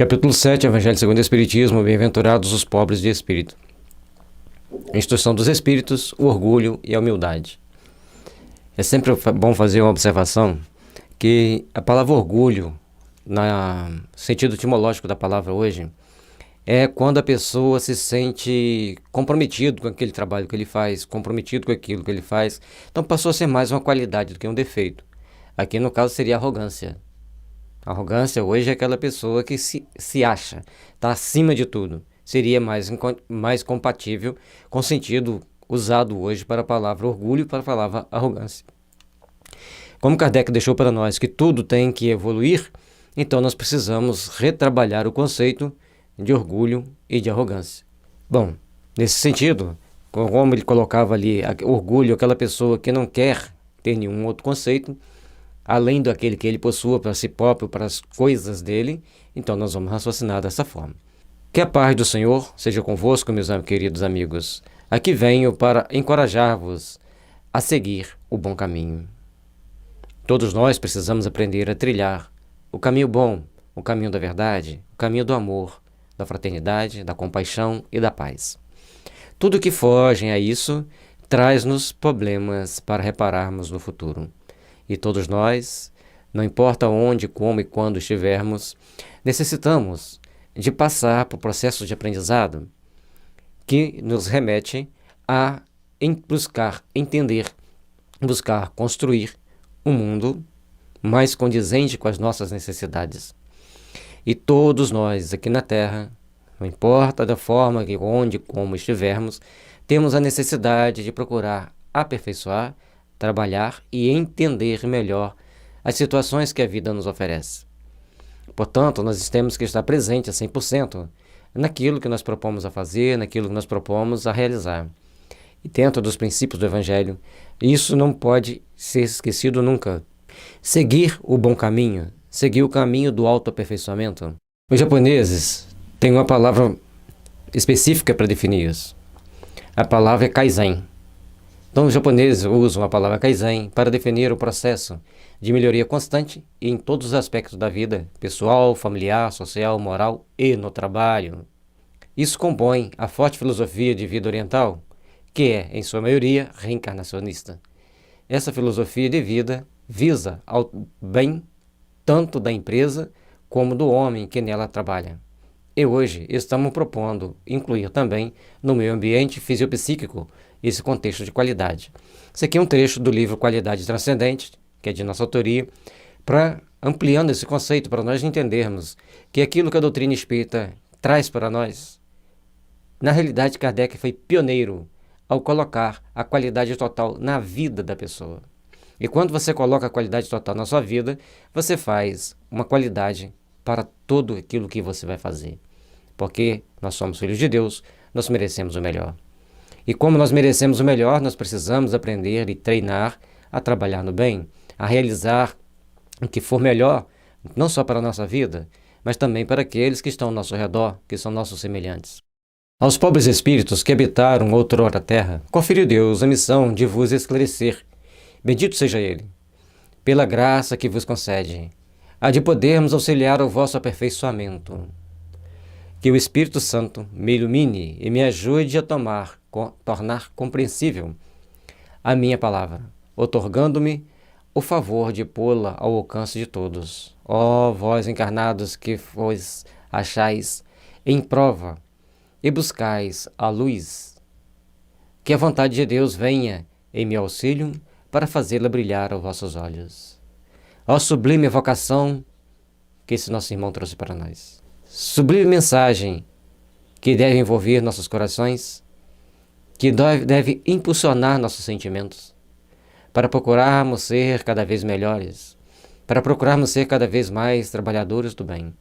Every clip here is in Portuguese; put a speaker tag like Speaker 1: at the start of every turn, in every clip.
Speaker 1: Capítulo 7, Evangelho segundo o Espiritismo, bem-aventurados os pobres de espírito. A instrução dos espíritos, o orgulho e a humildade. É sempre bom fazer uma observação que a palavra orgulho, no sentido etimológico da palavra hoje, é quando a pessoa se sente comprometido com aquele trabalho que ele faz, comprometido com aquilo que ele faz. Então passou a ser mais uma qualidade do que um defeito. Aqui no caso seria arrogância. A arrogância hoje é aquela pessoa que se acha, está acima de tudo. Seria mais compatível com o sentido usado hoje para a palavra orgulho e para a palavra arrogância. Como Kardec deixou para nós que tudo tem que evoluir, então nós precisamos retrabalhar o conceito de orgulho e de arrogância. Bom, nesse sentido, como ele colocava ali, orgulho, aquela pessoa que não quer ter nenhum outro conceito, além daquele que ele possua para si próprio, para as coisas dele, então nós vamos raciocinar dessa forma. Que a paz do Senhor seja convosco, meus queridos amigos. Aqui venho para encorajar-vos a seguir o bom caminho. Todos nós precisamos aprender a trilhar o caminho bom, o caminho da verdade, o caminho do amor, da fraternidade, da compaixão e da paz. Tudo que foge a isso traz-nos problemas para repararmos no futuro. E todos nós, não importa onde, como e quando estivermos, necessitamos de passar por processos de aprendizado que nos remete a buscar entender, buscar construir um mundo mais condizente com as nossas necessidades. E todos nós aqui na Terra, não importa da forma, onde, como estivermos, temos a necessidade de procurar aperfeiçoar, trabalhar e entender melhor as situações que a vida nos oferece. Portanto, nós temos que estar presentes a 100% naquilo que nós propomos a fazer, naquilo que nós propomos a realizar. E dentro dos princípios do Evangelho, isso não pode ser esquecido nunca. Seguir o bom caminho, seguir o caminho do autoaperfeiçoamento. Os japoneses têm uma palavra específica para definir isso. A palavra é Kaizen. Então, os japoneses usam a palavra Kaizen para definir o processo de melhoria constante em todos os aspectos da vida, pessoal, familiar, social, moral e no trabalho. Isso compõe a forte filosofia de vida oriental, que é, em sua maioria, reencarnacionista. Essa filosofia de vida visa ao bem tanto da empresa como do homem que nela trabalha. E hoje estamos propondo incluir também no meio ambiente fisiopsíquico esse contexto de qualidade. Isso aqui é um trecho do livro Qualidade Transcendente, que é de nossa autoria, para ampliando esse conceito, para nós entendermos que aquilo que a doutrina espírita traz para nós, na realidade Kardec foi pioneiro ao colocar a qualidade total na vida da pessoa. E quando você coloca a qualidade total na sua vida, você faz uma qualidade para tudo aquilo que você vai fazer. Porque nós somos filhos de Deus, nós merecemos o melhor. E como nós merecemos o melhor, nós precisamos aprender e treinar a trabalhar no bem, a realizar o que for melhor, não só para a nossa vida, mas também para aqueles que estão ao nosso redor, que são nossos semelhantes. Aos pobres espíritos que habitaram outrora a terra, conferiu Deus a missão de vos esclarecer. Bendito seja Ele, pela graça que vos concede, a de podermos auxiliar o vosso aperfeiçoamento. Que o Espírito Santo me ilumine e me ajude a tornar compreensível a minha palavra, outorgando-me o favor de pô-la ao alcance de todos. Ó vós encarnados que vos achais em prova e buscais a luz, que a vontade de Deus venha em meu auxílio para fazê-la brilhar aos vossos olhos. Ó sublime vocação que esse nosso irmão trouxe para nós. Sublime mensagem que deve envolver nossos corações, que deve impulsionar nossos sentimentos, para procurarmos ser cada vez melhores, para procurarmos ser cada vez mais trabalhadores do bem,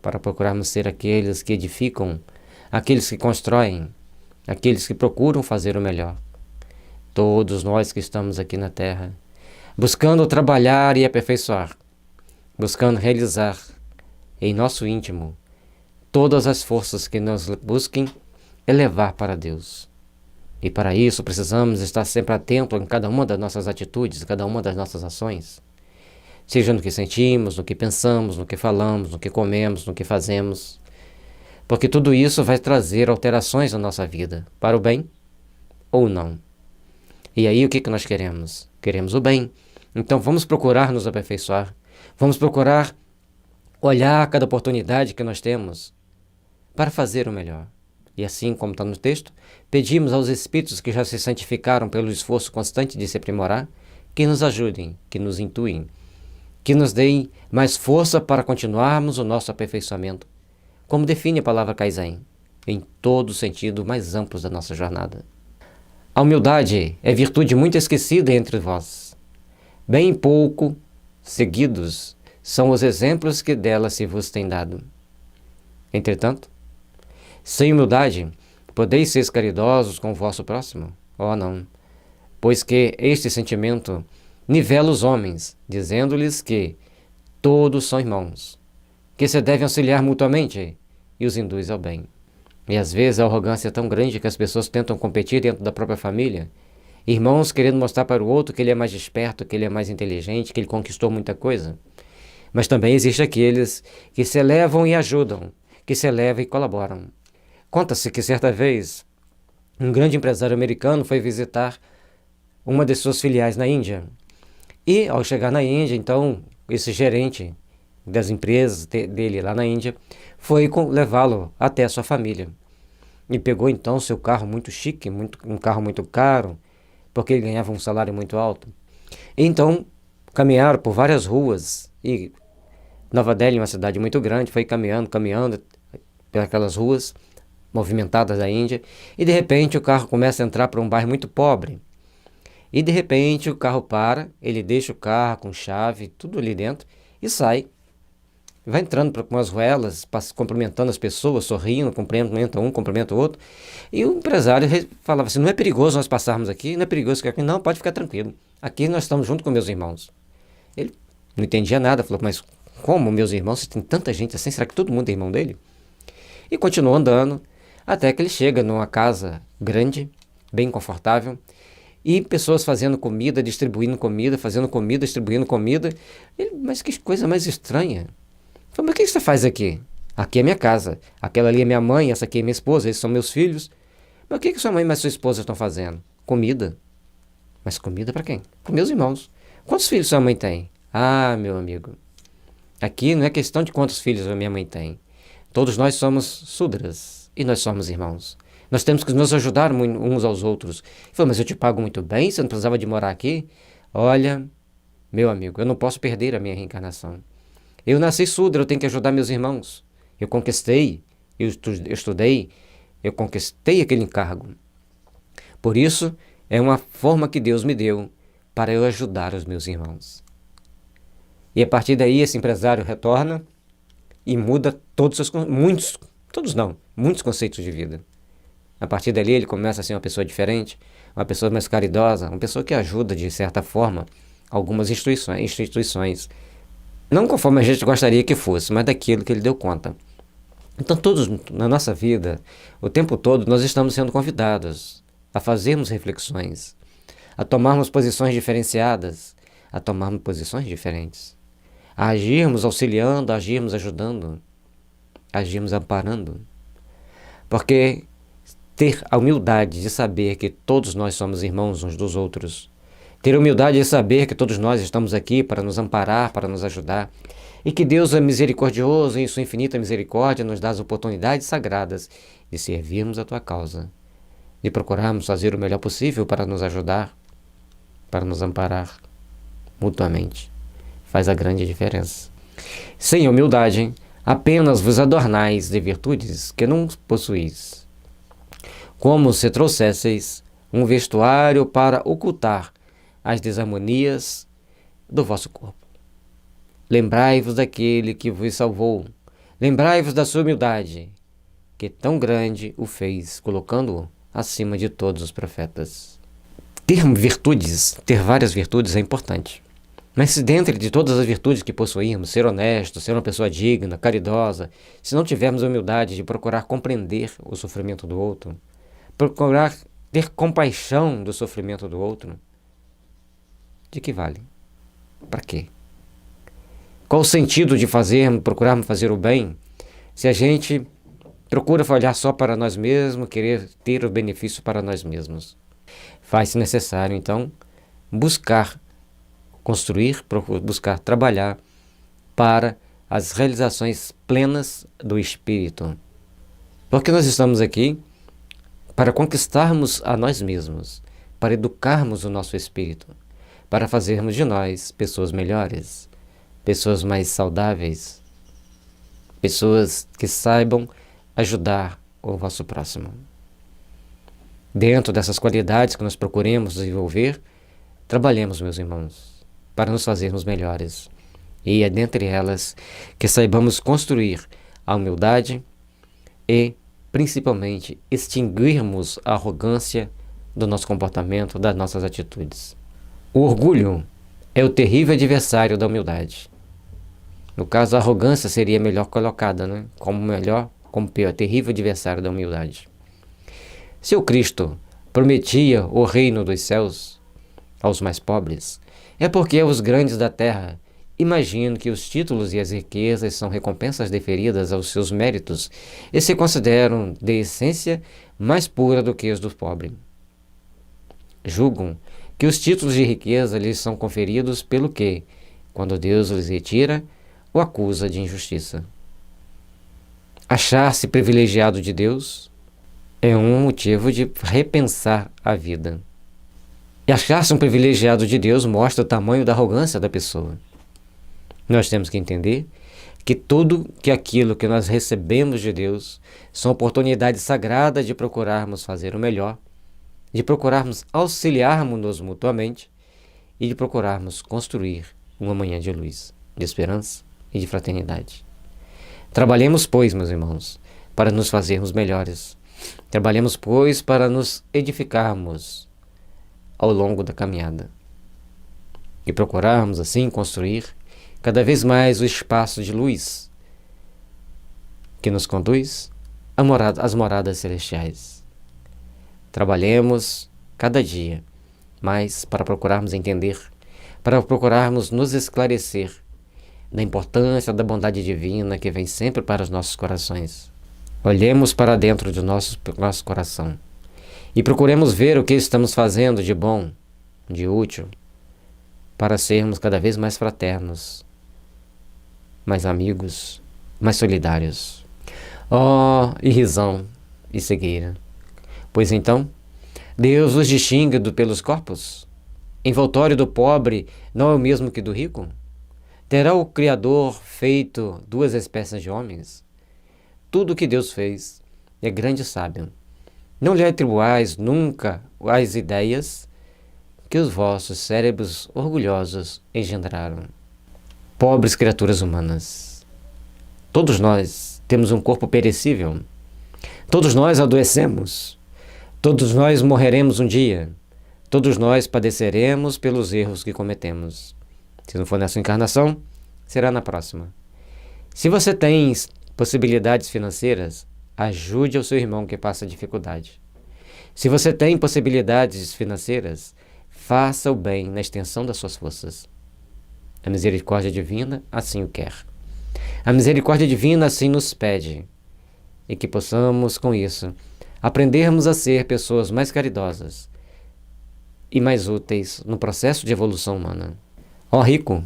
Speaker 1: para procurarmos ser aqueles que edificam, aqueles que constroem, aqueles que procuram fazer o melhor. Todos nós que estamos aqui na Terra, buscando trabalhar e aperfeiçoar, buscando realizar em nosso íntimo todas as forças que nos busquem elevar para Deus. E para isso precisamos estar sempre atentos em cada uma das nossas atitudes, cada uma das nossas ações. seja no que sentimos, no que pensamos, no que falamos, no que comemos, no que fazemos. Porque tudo isso vai trazer alterações na nossa vida, para o bem ou não. E aí o que nós queremos? Queremos o bem. Então vamos procurar nos aperfeiçoar. Vamos procurar olhar cada oportunidade que nós temos para fazer o melhor. E assim, como está no texto, pedimos aos Espíritos que já se santificaram pelo esforço constante de se aprimorar, que nos ajudem, que nos intuem, que nos deem mais força para continuarmos o nosso aperfeiçoamento, como define a palavra Kaizen, em todo o sentido mais amplo da nossa jornada. A humildade é virtude muito esquecida entre vós. Bem pouco seguidos são os exemplos que dela se vos têm dado. Entretanto, sem humildade, podeis ser caridosos com o vosso próximo? Oh, não! Pois que este sentimento nivela os homens, dizendo-lhes que todos são irmãos, que se devem auxiliar mutuamente e os induz ao bem. E às vezes a arrogância é tão grande que as pessoas tentam competir dentro da própria família. Irmãos querendo mostrar para o outro que ele é mais esperto, que ele é mais inteligente, que ele conquistou muita coisa. Mas também existem aqueles que se elevam e ajudam, que se elevam e colaboram. Conta-se que certa vez um grande empresário americano foi visitar uma de suas filiais na Índia. E ao chegar na Índia, então, esse gerente das empresas dele lá na Índia foi levá-lo até a sua família. E pegou então seu carro muito chique, um carro muito caro, porque ele ganhava um salário muito alto. E então caminharam por várias ruas, e Nova Delhi, uma cidade muito grande, foi caminhando por aquelas ruas movimentadas da Índia, e de repente o carro começa a entrar para um bairro muito pobre. E de repente o carro para, ele deixa o carro com chave, tudo ali dentro, e sai. Vai entrando com as ruelas, cumprimentando as pessoas, sorrindo, cumprimenta um, cumprimenta o outro. E o empresário falava assim, não é perigoso nós passarmos aqui, não é perigoso ficar aqui, não, pode ficar tranquilo. Aqui nós estamos junto com meus irmãos. Ele não entendia nada, falou, mas como meus irmãos? Se tem tanta gente assim, será que todo mundo é irmão dele? E continuou andando, até que ele chega numa casa grande, bem confortável, e pessoas fazendo comida, distribuindo comida, fazendo comida, distribuindo comida. Ele, mas que coisa mais estranha. Falei, mas o que você faz aqui? Aqui é minha casa. Aquela ali é minha mãe, essa aqui é minha esposa, esses são meus filhos. Mas o que sua mãe e sua esposa estão fazendo? Comida. Mas comida para quem? Para meus irmãos. Quantos filhos sua mãe tem? Ah, meu amigo, aqui não é questão de quantos filhos a minha mãe tem. Todos nós somos Sudras e nós somos irmãos. Nós temos que nos ajudar uns aos outros. Ele falou, mas eu te pago muito bem, você não precisava de morar aqui? Olha, meu amigo, eu não posso perder a minha reencarnação. Eu nasci Sudra, eu tenho que ajudar meus irmãos. Eu conquistei, eu estudei, eu conquistei aquele encargo. Por isso, é uma forma que Deus me deu para eu ajudar os meus irmãos. E a partir daí, esse empresário retorna e muda muitos conceitos de vida. A partir dali, ele começa a ser uma pessoa diferente, uma pessoa mais caridosa, uma pessoa que ajuda, de certa forma, algumas instituições. Não conforme a gente gostaria que fosse, mas daquilo que ele deu conta. Então, todos na nossa vida, o tempo todo, nós estamos sendo convidados a fazermos reflexões, a tomarmos posições diferenciadas, a tomarmos posições diferentes, a agirmos auxiliando, a agirmos ajudando, a agirmos amparando. Porque ter a humildade de saber que todos nós somos irmãos uns dos outros, ter a humildade de saber que todos nós estamos aqui para nos amparar, para nos ajudar, e que Deus é misericordioso e em sua infinita misericórdia nos dá as oportunidades sagradas de servirmos a tua causa, de procurarmos fazer o melhor possível para nos ajudar, para nos amparar mutuamente. Faz a grande diferença. Sem humildade, apenas vos adornais de virtudes que não possuís, como se trouxesseis um vestuário para ocultar as desarmonias do vosso corpo. Lembrai-vos daquele que vos salvou, lembrai-vos da sua humildade, que tão grande o fez, colocando-o acima de todos os profetas. Ter várias virtudes é importante. Mas se dentre de todas as virtudes que possuímos, ser honesto, ser uma pessoa digna, caridosa, se não tivermos a humildade de procurar compreender o sofrimento do outro, procurar ter compaixão do sofrimento do outro, de que vale? Para quê? Qual o sentido de procurarmos fazer o bem, se a gente procura olhar só para nós mesmos, querer ter o benefício para nós mesmos? Faz-se necessário, então, buscar construir, buscar trabalhar para as realizações plenas do Espírito. Porque nós estamos aqui para conquistarmos a nós mesmos, para educarmos o nosso espírito, para fazermos de nós pessoas melhores, pessoas mais saudáveis, pessoas que saibam ajudar o nosso próximo. Dentro dessas qualidades que nós procuremos desenvolver, trabalhemos, meus irmãos, para nos fazermos melhores. E é dentre elas que saibamos construir a humildade e, principalmente, extinguirmos a arrogância do nosso comportamento, das nossas atitudes. O orgulho é o terrível adversário da humildade. No caso, a arrogância seria melhor colocada, né? Como pior, terrível adversário da humildade. Se o Cristo prometia o reino dos céus aos mais pobres, é porque aos grandes da terra imaginam que os títulos e as riquezas são recompensas deferidas aos seus méritos e se consideram de essência mais pura do que os do pobre. Julgam que os títulos de riqueza lhes são conferidos pelo que, quando Deus os retira, o acusa de injustiça. Achar-se privilegiado de Deus é um motivo de repensar a vida. E achar-se um privilegiado de Deus mostra o tamanho da arrogância da pessoa. Nós temos que entender que aquilo que nós recebemos de Deus são oportunidades sagradas de procurarmos fazer o melhor, de procurarmos auxiliarmos-nos mutuamente e de procurarmos construir uma manhã de luz, de esperança e de fraternidade. Trabalhemos, pois, meus irmãos, para nos fazermos melhores. Trabalhemos, pois, para nos edificarmos ao longo da caminhada e procurarmos, assim, construir cada vez mais o espaço de luz que nos conduz às moradas celestiais. Trabalhemos cada dia mais para procurarmos entender, para procurarmos nos esclarecer da importância da bondade divina que vem sempre para os nossos corações. Olhemos para dentro do nosso coração e procuremos ver o que estamos fazendo de bom, de útil, para sermos cada vez mais fraternos, mais amigos, mais solidários. Oh, irrisão e cegueira! Pois então, Deus os distingue pelos corpos? Envoltório do pobre não é o mesmo que do rico? Terá o Criador feito duas espécies de homens? Tudo o que Deus fez é grande e sábio. Não lhe atribuais nunca as ideias que os vossos cérebros orgulhosos engendraram. Pobres criaturas humanas, todos nós temos um corpo perecível, todos nós adoecemos, todos nós morreremos um dia, todos nós padeceremos pelos erros que cometemos. Se não for nessa encarnação, será na próxima. Se você tem possibilidades financeiras, ajude ao seu irmão que passa dificuldade. Se você tem possibilidades financeiras, faça o bem na extensão das suas forças. A misericórdia divina assim o quer. A misericórdia divina assim nos pede. E que possamos, com isso, aprendermos a ser pessoas mais caridosas e mais úteis no processo de evolução humana. Ó rico,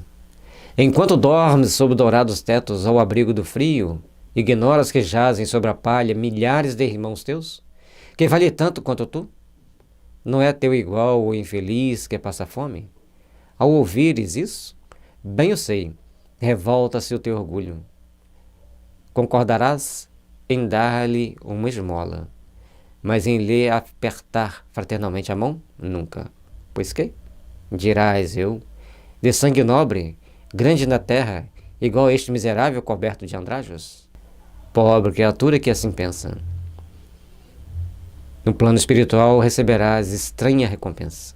Speaker 1: enquanto dormes sob dourados tetos ao abrigo do frio, ignoras que jazem sobre a palha milhares de irmãos teus, que vale tanto quanto tu? Não é teu igual o infeliz que passa fome? Ao ouvires isso, bem eu sei, revolta-se o teu orgulho. Concordarás em dar-lhe uma esmola, mas em lhe apertar fraternalmente a mão? Nunca. Pois que? Dirás eu, de sangue nobre, grande na terra, igual a este miserável coberto de andrajos? Pobre criatura que assim pensa. No plano espiritual receberás estranha recompensa.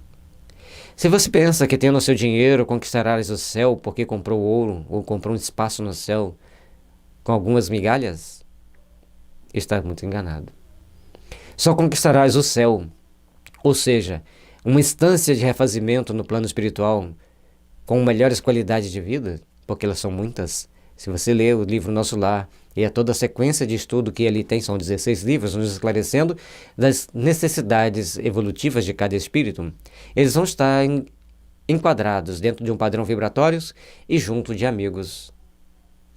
Speaker 1: Se você pensa que tendo o seu dinheiro conquistarás o céu porque comprou ouro ou comprou um espaço no céu com algumas migalhas, está muito enganado. Só conquistarás o céu, ou seja, uma instância de refazimento no plano espiritual com melhores qualidades de vida, porque elas são muitas. Se você ler o livro Nosso Lar e toda a sequência de estudo que ele tem, são 16 livros, nos esclarecendo das necessidades evolutivas de cada espírito, eles vão estar enquadrados dentro de um padrão vibratórios e junto de amigos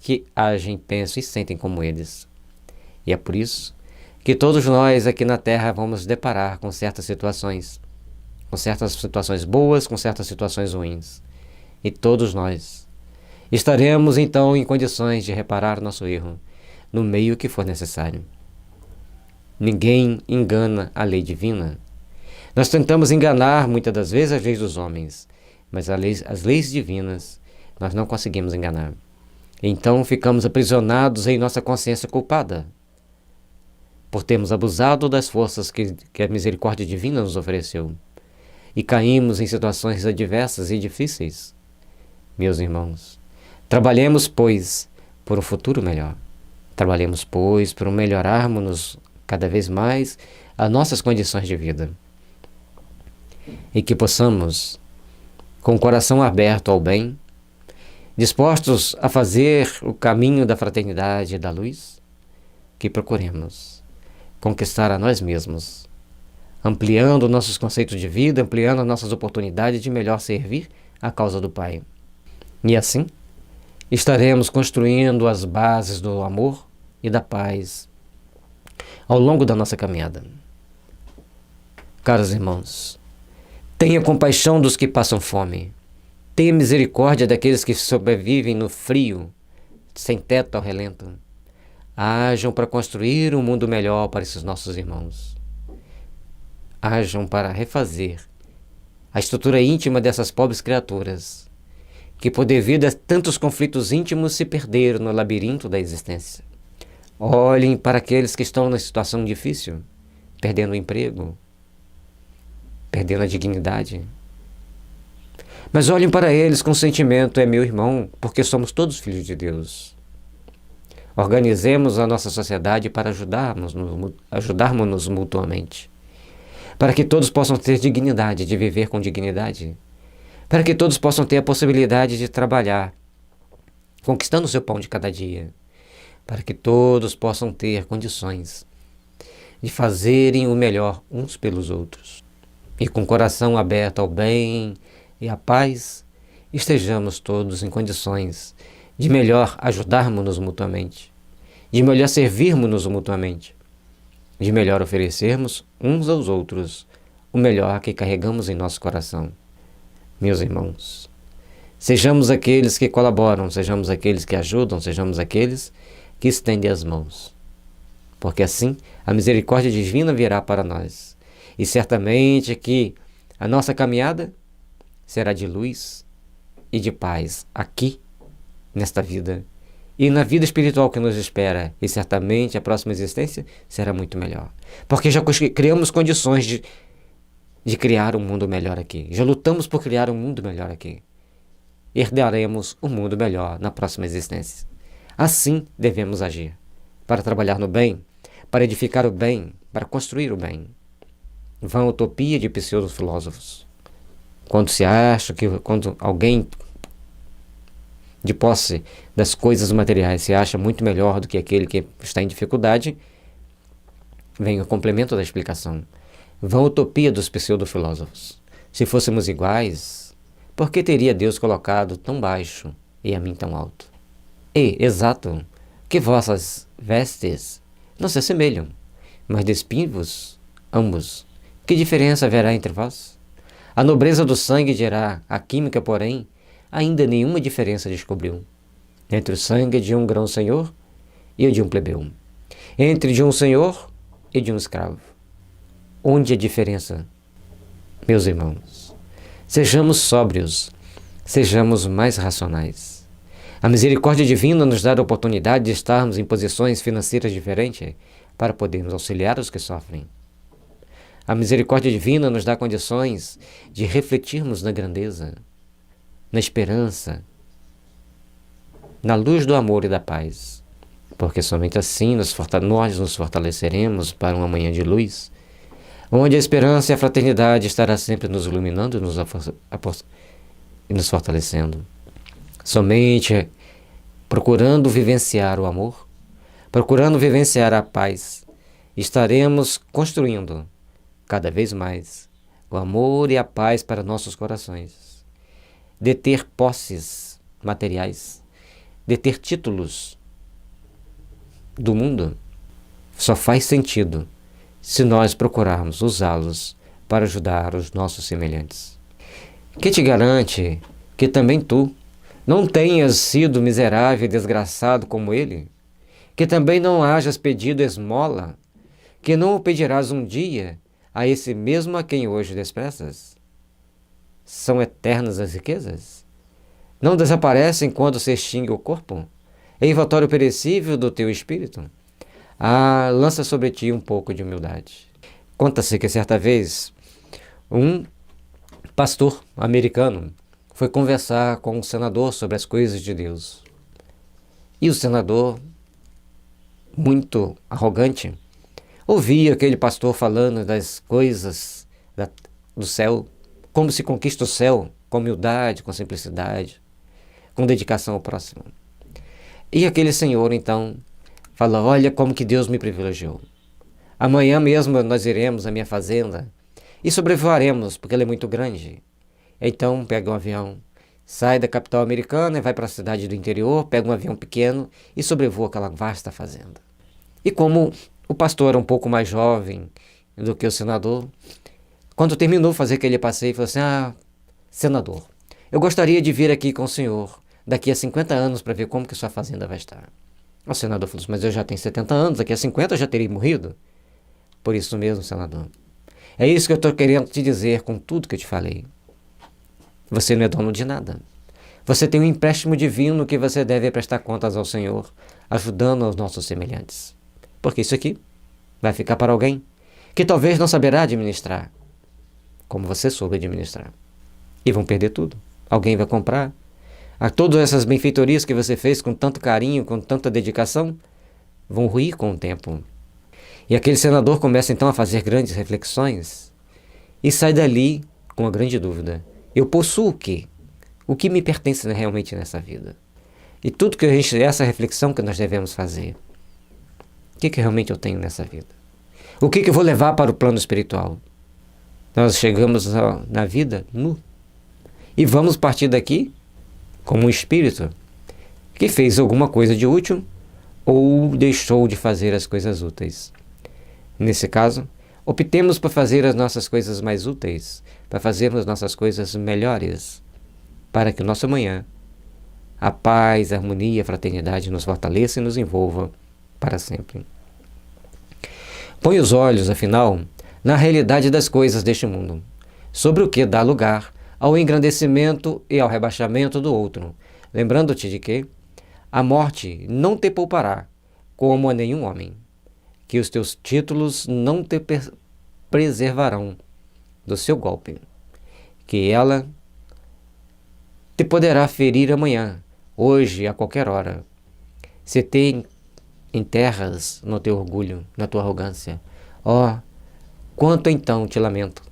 Speaker 1: que agem, pensam e sentem como eles. E é por isso que todos nós aqui na Terra vamos deparar com certas situações boas, com certas situações ruins. E todos nós estaremos então em condições de reparar nosso erro no meio que for necessário. Ninguém engana a lei divina. Nós tentamos enganar muitas das vezes as leis dos homens, mas as leis divinas nós não conseguimos enganar. Então ficamos aprisionados em nossa consciência culpada, por termos abusado das forças que a misericórdia divina nos ofereceu, e caímos em situações adversas e difíceis. Meus irmãos, trabalhemos, pois, por um futuro melhor. Trabalhemos, pois, por melhorarmos cada vez mais as nossas condições de vida. E que possamos, com o coração aberto ao bem, dispostos a fazer o caminho da fraternidade e da luz, que procuremos conquistar a nós mesmos, ampliando nossos conceitos de vida, ampliando nossas oportunidades de melhor servir a causa do Pai. E assim, estaremos construindo as bases do amor e da paz ao longo da nossa caminhada. Caros irmãos, tenha compaixão dos que passam fome. Tenha misericórdia daqueles que sobrevivem no frio, sem teto ao relento. Hajam para construir um mundo melhor para esses nossos irmãos. Hajam para refazer a estrutura íntima dessas pobres criaturas, que por devido a tantos conflitos íntimos se perderam no labirinto da existência. Olhem para aqueles que estão na situação difícil, perdendo o emprego, perdendo a dignidade. Mas olhem para eles com sentimento: é meu irmão, porque somos todos filhos de Deus. Organizemos a nossa sociedade para ajudarmos-nos mutuamente, para que todos possam ter dignidade, de viver com dignidade, para que todos possam ter a possibilidade de trabalhar, conquistando o seu pão de cada dia, para que todos possam ter condições de fazerem o melhor uns pelos outros. E com o coração aberto ao bem e à paz, estejamos todos em condições de melhor ajudarmos-nos mutuamente, de melhor servirmos-nos mutuamente, de melhor oferecermos uns aos outros o melhor que carregamos em nosso coração. Meus irmãos, sejamos aqueles que colaboram, sejamos aqueles que ajudam, sejamos aqueles que estendem as mãos, porque assim a misericórdia divina virá para nós, e certamente que a nossa caminhada será de luz e de paz aqui, nesta vida, e na vida espiritual que nos espera, e certamente a próxima existência será muito melhor, porque já criamos condições de criar um mundo melhor aqui, já lutamos por criar um mundo melhor aqui, herdaremos um mundo melhor na próxima existência. Assim devemos agir, para trabalhar no bem, para edificar o bem, para construir o bem. Vã utopia de pseudo-filósofos. Quando alguém de posse das coisas materiais se acha muito melhor do que aquele que está em dificuldade, vem o complemento da explicação. Vã utopia dos pseudo-filósofos. Se fôssemos iguais, por que teria Deus colocado tão baixo e a mim tão alto? E, exato, que vossas vestes não se assemelham, mas despim-vos ambos. Que diferença haverá entre vós? A nobreza do sangue dirá, a química, porém, ainda nenhuma diferença descobriu. Entre o sangue de um grão-senhor e o de um plebeu. Entre de um senhor e de um escravo. Onde a diferença? Meus irmãos, sejamos sóbrios, sejamos mais racionais. A misericórdia divina nos dá a oportunidade de estarmos em posições financeiras diferentes para podermos auxiliar os que sofrem. A misericórdia divina nos dá condições de refletirmos na grandeza, na esperança, na luz do amor e da paz, porque somente assim nós nos fortaleceremos para uma manhã de luz, onde a esperança e a fraternidade estará sempre nos iluminando e nos fortalecendo. Somente procurando vivenciar o amor, procurando vivenciar a paz, estaremos construindo cada vez mais o amor e a paz para nossos corações. De ter posses materiais, de ter títulos do mundo, só faz sentido se nós procurarmos usá-los para ajudar os nossos semelhantes. Que te garante que também tu não tenhas sido miserável e desgraçado como ele? Que também não hajas pedido esmola? Que não o pedirás um dia a esse mesmo a quem hoje desprezas? São eternas as riquezas? Não desaparecem quando se extingue o corpo? É envoltório perecível do teu espírito? Ah, lança sobre ti um pouco de humildade. Conta-se que certa vez um pastor americano foi conversar com um senador sobre as coisas de Deus. E o senador, muito arrogante, ouvia aquele pastor falando das coisas do céu, como se conquista o céu, com humildade, com simplicidade, com dedicação ao próximo. E aquele senhor, então, fala: olha como que Deus me privilegiou. Amanhã mesmo nós iremos à minha fazenda e sobrevoaremos, porque ela é muito grande. Então pega um avião, sai da capital americana e vai para a cidade do interior, pega um avião pequeno e sobrevoa aquela vasta fazenda. E como o pastor era um pouco mais jovem do que o senador, quando terminou de fazer aquele passeio, falou assim: ah, senador, eu gostaria de vir aqui com o senhor daqui a 50 anos para ver como que sua fazenda vai estar. O senador falou assim: mas eu já tenho 70 anos, daqui a 50 eu já teria morrido. Por isso mesmo, senador, é isso que eu estou querendo te dizer com tudo que eu te falei. Você não é dono de nada. Você tem um empréstimo divino que você deve prestar contas ao Senhor, ajudando aos nossos semelhantes. Porque isso aqui vai ficar para alguém que talvez não saberá administrar, como você soube administrar. E vão perder tudo. Alguém vai comprar. A todas essas benfeitorias que você fez com tanto carinho, com tanta dedicação, vão ruir com o tempo. E aquele senador começa então a fazer grandes reflexões e sai dali com uma grande dúvida: eu possuo o quê? O que me pertence realmente nessa vida? E tudo que essa reflexão que nós devemos fazer. O que realmente eu tenho nessa vida? O que eu vou levar para o plano espiritual? Nós chegamos na vida nu e vamos partir daqui como um espírito que fez alguma coisa de útil ou deixou de fazer as coisas úteis. Nesse caso, optemos por fazer as nossas coisas mais úteis, para fazermos nossas coisas melhores, para que o nosso amanhã, a paz, a harmonia, a fraternidade nos fortaleça e nos envolva para sempre. Põe os olhos, afinal, na realidade das coisas deste mundo, sobre o que dá lugar ao engrandecimento e ao rebaixamento do outro, lembrando-te de que a morte não te poupará, como a nenhum homem, que os teus títulos não te preservarão do seu golpe, que ela te poderá ferir amanhã, hoje, a qualquer hora. Se te enterras no teu orgulho, na tua arrogância, ó, quanto então te lamento,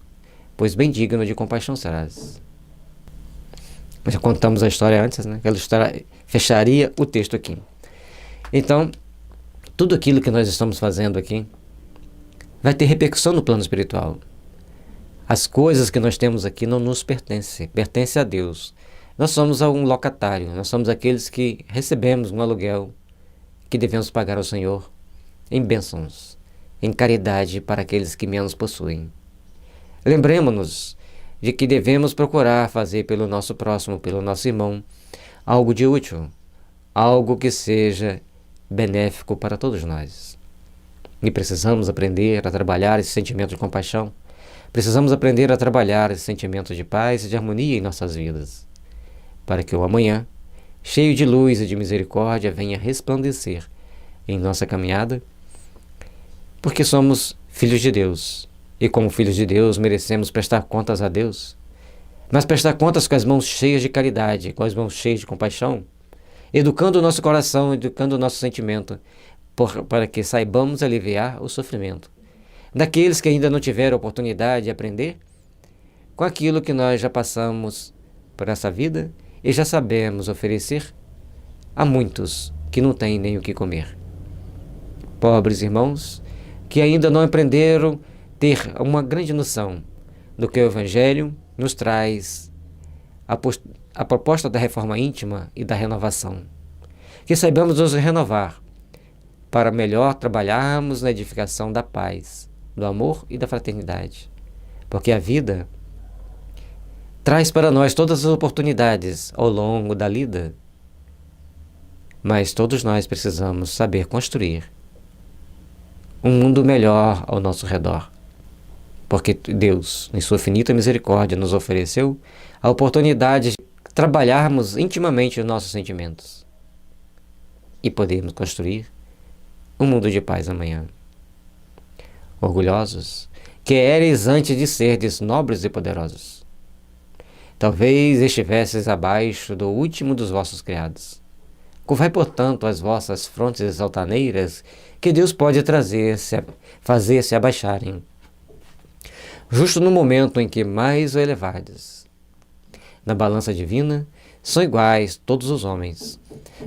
Speaker 1: pois bem digno de compaixão serás. Já contamos a história antes, né? Aquela história fecharia o texto aqui. Então, tudo aquilo que nós estamos fazendo aqui vai ter repercussão no plano espiritual. As coisas que nós temos aqui não nos pertencem, pertence a Deus. Nós somos um locatário, nós somos aqueles que recebemos um aluguel que devemos pagar ao Senhor em bênçãos, em caridade para aqueles que menos possuem. Lembremos-nos de que devemos procurar fazer pelo nosso próximo, pelo nosso irmão, algo de útil, algo que seja benéfico para todos nós. E precisamos aprender a trabalhar esse sentimento de compaixão. Precisamos aprender a trabalhar esse sentimento de paz e de harmonia em nossas vidas, para que o amanhã, cheio de luz e de misericórdia, venha resplandecer em nossa caminhada, porque somos filhos de Deus, e como filhos de Deus merecemos prestar contas a Deus, mas prestar contas com as mãos cheias de caridade, com as mãos cheias de compaixão, educando o nosso coração, educando o nosso sentimento, para que saibamos aliviar o sofrimento daqueles que ainda não tiveram oportunidade de aprender com aquilo que nós já passamos por essa vida e já sabemos oferecer a muitos que não têm nem o que comer. Pobres irmãos que ainda não aprenderam ter uma grande noção do que o Evangelho nos traz, a proposta da reforma íntima e da renovação. Que saibamos nos renovar para melhor trabalharmos na edificação da paz, do amor e da fraternidade. Porque a vida traz para nós todas as oportunidades ao longo da lida, mas todos nós precisamos saber construir um mundo melhor ao nosso redor. Porque Deus, em sua infinita misericórdia, nos ofereceu a oportunidade de trabalharmos intimamente os nossos sentimentos e podermos construir um mundo de paz amanhã. Orgulhosos, que eres antes de serdes nobres e poderosos. Talvez estivesses abaixo do último dos vossos criados. Curvai, portanto, as vossas frontes altaneiras, que Deus pode fazer-se abaixarem, justo no momento em que mais o elevardes. Na balança divina, são iguais todos os homens.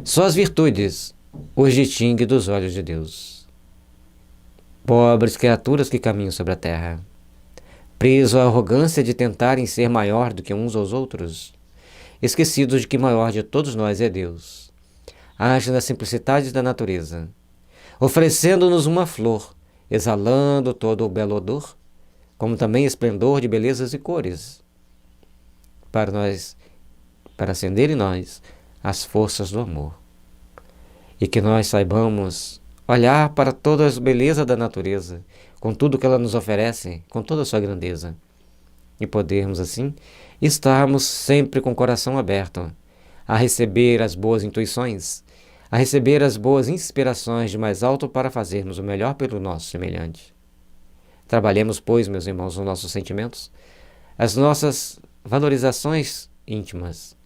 Speaker 1: Só as virtudes os distingue dos olhos de Deus. Pobres criaturas que caminham sobre a terra, presos à arrogância de tentarem ser maior do que uns aos outros, esquecidos de que maior de todos nós é Deus. Age na simplicidade da natureza, oferecendo-nos uma flor, exalando todo o belo odor, como também esplendor de belezas e cores, para acender em nós as forças do amor. E que nós saibamos olhar para toda a beleza da natureza, com tudo que ela nos oferece, com toda a sua grandeza, e podermos, assim, estarmos sempre com o coração aberto a receber as boas intuições, a receber as boas inspirações de mais alto para fazermos o melhor pelo nosso semelhante. Trabalhemos, pois, meus irmãos, os nossos sentimentos, as nossas valorizações íntimas,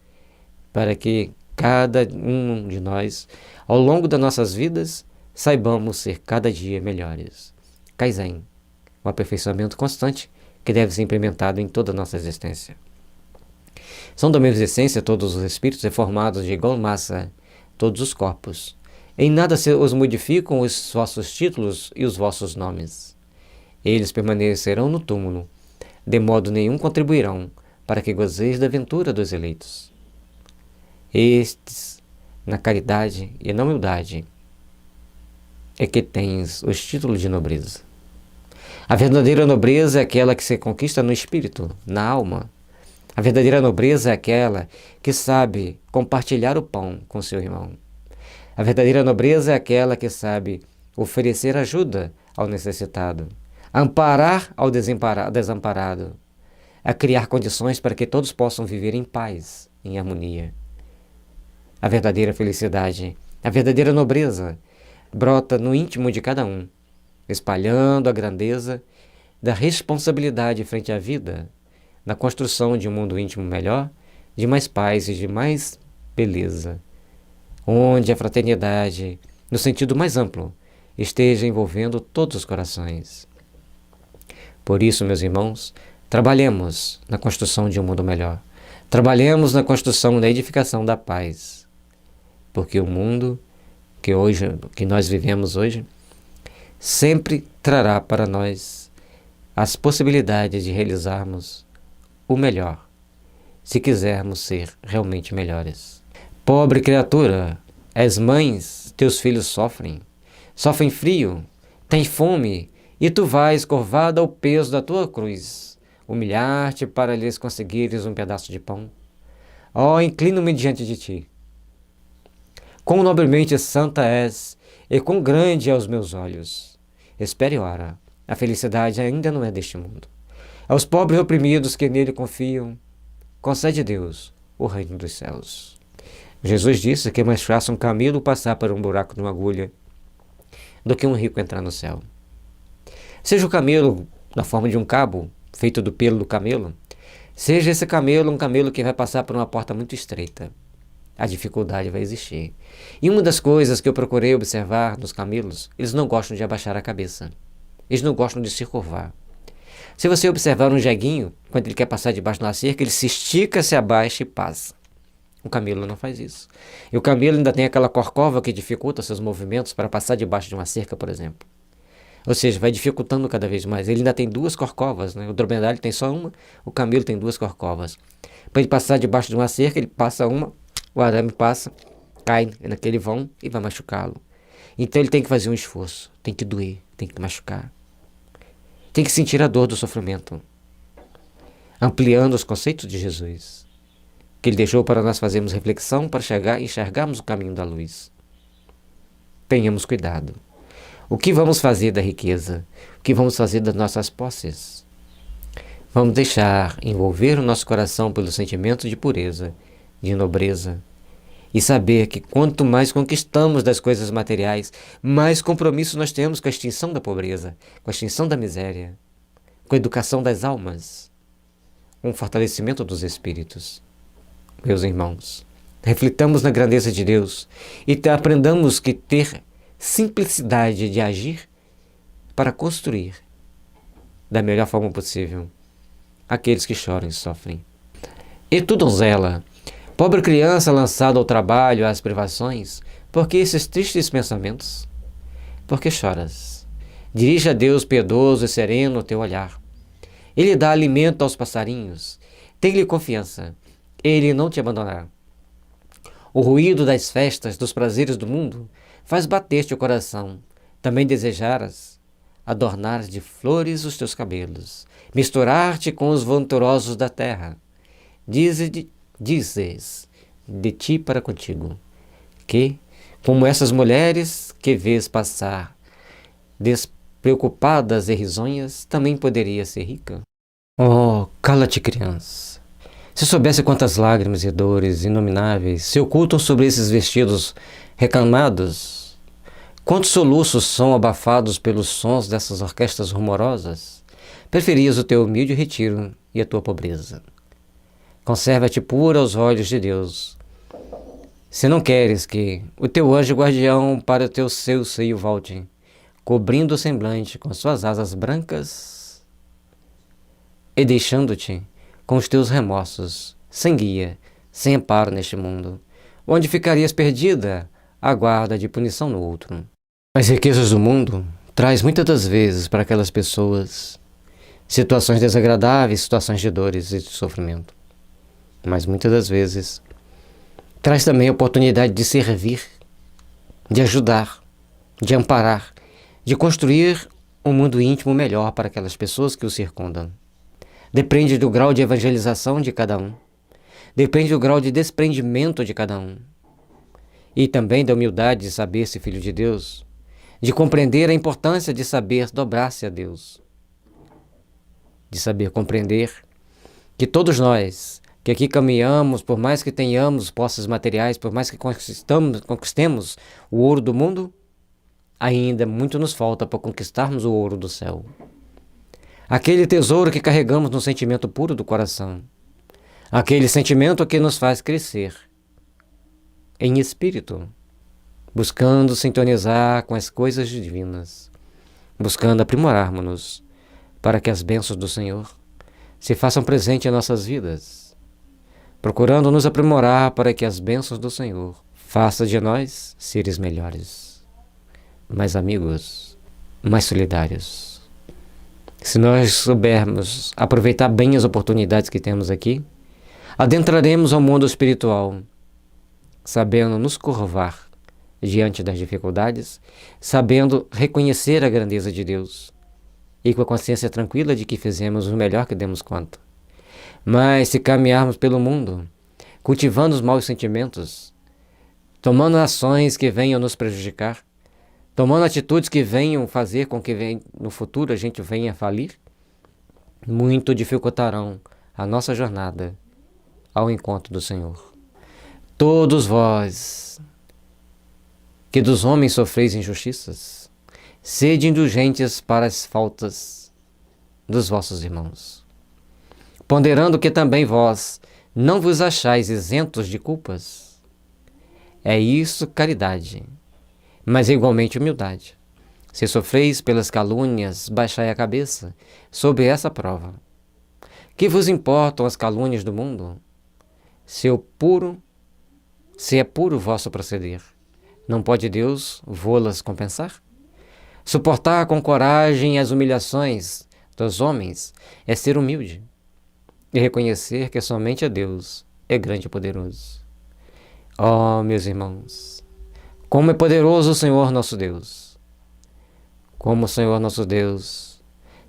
Speaker 1: para que cada um de nós, ao longo das nossas vidas, saibamos ser cada dia melhores. Kaizen, o aperfeiçoamento constante que deve ser implementado em toda a nossa existência. São da mesma essência todos os espíritos e formados de igual massa todos os corpos. Em nada os modificam os vossos títulos e os vossos nomes. Eles permanecerão no túmulo, de modo nenhum contribuirão para que gozeis da ventura dos eleitos. Estes, na caridade e na humildade, é que tens os títulos de nobreza. A verdadeira nobreza é aquela que se conquista no espírito, na alma. A verdadeira nobreza é aquela que sabe compartilhar o pão com seu irmão. A verdadeira nobreza é aquela que sabe oferecer ajuda ao necessitado, amparar ao desamparado, a criar condições para que todos possam viver em paz, em harmonia. A verdadeira felicidade, a verdadeira nobreza, brota no íntimo de cada um, espalhando a grandeza da responsabilidade frente à vida, na construção de um mundo íntimo melhor, de mais paz e de mais beleza, onde a fraternidade, no sentido mais amplo, esteja envolvendo todos os corações. Por isso, meus irmãos, trabalhemos na construção de um mundo melhor. Trabalhemos na construção da edificação da paz. Porque o mundo que nós vivemos hoje sempre trará para nós as possibilidades de realizarmos o melhor, se quisermos ser realmente melhores. Pobre criatura, és mães, teus filhos sofrem frio, têm fome, e tu vais curvada ao peso da tua cruz, humilhar-te para lhes conseguires um pedaço de pão. Ó, inclino-me diante de ti. Quão nobremente santa és, e quão grande é aos meus olhos. Espere, ora, a felicidade ainda não é deste mundo. Aos pobres oprimidos que nele confiam, concede Deus o reino dos céus. Jesus disse que é mais fácil um camelo passar por um buraco de uma agulha do que um rico entrar no céu. Seja o camelo na forma de um cabo, feito do pelo do camelo, seja esse camelo um camelo que vai passar por uma porta muito estreita. A dificuldade vai existir. E uma das coisas que eu procurei observar nos camelos, eles não gostam de abaixar a cabeça. Eles não gostam de se curvar. Se você observar um jeguinho, quando ele quer passar debaixo de uma cerca, ele se estica, se abaixa e passa. O camelo não faz isso. E o camelo ainda tem aquela corcova que dificulta seus movimentos para passar debaixo de uma cerca, por exemplo. Ou seja, vai dificultando cada vez mais. Ele ainda tem duas corcovas, né? O dromedário tem só uma, o camelo tem duas corcovas. Para ele passar debaixo de uma cerca, ele passa uma, o arame passa, cai naquele vão e vai machucá-lo. Então ele tem que fazer um esforço, tem que doer, tem que machucar. Tem que sentir a dor do sofrimento. Ampliando os conceitos de Jesus, que ele deixou para nós fazermos reflexão para chegar e enxergarmos o caminho da luz. Tenhamos cuidado. O que vamos fazer da riqueza? O que vamos fazer das nossas posses? Vamos deixar envolver o nosso coração pelo sentimento de pureza, de nobreza, e saber que quanto mais conquistamos das coisas materiais, mais compromisso nós temos com a extinção da pobreza, com a extinção da miséria, com a educação das almas, com o fortalecimento dos espíritos. Meus irmãos, reflitamos na grandeza de Deus e aprendamos que ter simplicidade de agir para construir da melhor forma possível aqueles que choram e sofrem. E tu, donzela, pobre criança lançada ao trabalho, às privações, por que esses tristes pensamentos? Por que choras? Dirige a Deus piedoso e sereno o teu olhar. Ele dá alimento aos passarinhos. Tem-lhe confiança. Ele não te abandonará. O ruído das festas, dos prazeres do mundo, faz bater-te o coração. Também desejaras adornar de flores os teus cabelos, misturar-te com os venturosos da terra. Dizes de ti para contigo, que, como essas mulheres que vês passar, despreocupadas e risonhas, também poderia ser rica. Oh, cala-te, criança. Se soubesse quantas lágrimas e dores inomináveis se ocultam sobre esses vestidos recamados, quantos soluços são abafados pelos sons dessas orquestras rumorosas, preferias o teu humilde retiro e a tua pobreza. Conserva-te pura aos olhos de Deus. Se não queres que o teu anjo guardião para o teu seu seio volte, cobrindo o semblante com suas asas brancas e deixando-te com os teus remorsos, sem guia, sem amparo neste mundo, onde ficarias perdida à guarda de punição no outro. As riquezas do mundo traz muitas das vezes para aquelas pessoas situações desagradáveis, situações de dores e de sofrimento. Mas muitas das vezes traz também a oportunidade de servir, de ajudar, de amparar, de construir um mundo íntimo melhor para aquelas pessoas que o circundam. Depende do grau de evangelização de cada um. Depende do grau de desprendimento de cada um. E também da humildade de saber-se filho de Deus, de compreender a importância de saber dobrar-se a Deus, de saber compreender que todos nós que aqui caminhamos, por mais que tenhamos posses materiais, por mais que conquistemos o ouro do mundo, ainda muito nos falta para conquistarmos o ouro do céu. Aquele tesouro que carregamos no sentimento puro do coração. Aquele sentimento que nos faz crescer em espírito, buscando sintonizar com as coisas divinas, buscando aprimorarmos-nos para que as bênçãos do Senhor se façam presentes em nossas vidas, procurando nos aprimorar para que as bênçãos do Senhor façam de nós seres melhores, mais amigos, mais solidários. Se nós soubermos aproveitar bem as oportunidades que temos aqui, adentraremos ao mundo espiritual, sabendo nos curvar diante das dificuldades, sabendo reconhecer a grandeza de Deus e com a consciência tranquila de que fizemos o melhor que demos conta. Mas se caminharmos pelo mundo, cultivando os maus sentimentos, tomando ações que venham nos prejudicar, tomando atitudes que venham fazer com que no futuro a gente venha a falir, muito dificultarão a nossa jornada ao encontro do Senhor. Todos vós, que dos homens sofreis injustiças, sede indulgentes para as faltas dos vossos irmãos, ponderando que também vós não vos achais isentos de culpas. É isso caridade, mas igualmente humildade. Se sofreis pelas calúnias, baixai a cabeça sob essa prova. Que vos importam as calúnias do mundo? Se o puro se é puro o vosso proceder, não pode Deus vô-las compensar? Suportar com coragem as humilhações dos homens é ser humilde e reconhecer que somente a Deus é grande e poderoso. Oh, meus irmãos, como é poderoso o Senhor nosso Deus! Como o Senhor nosso Deus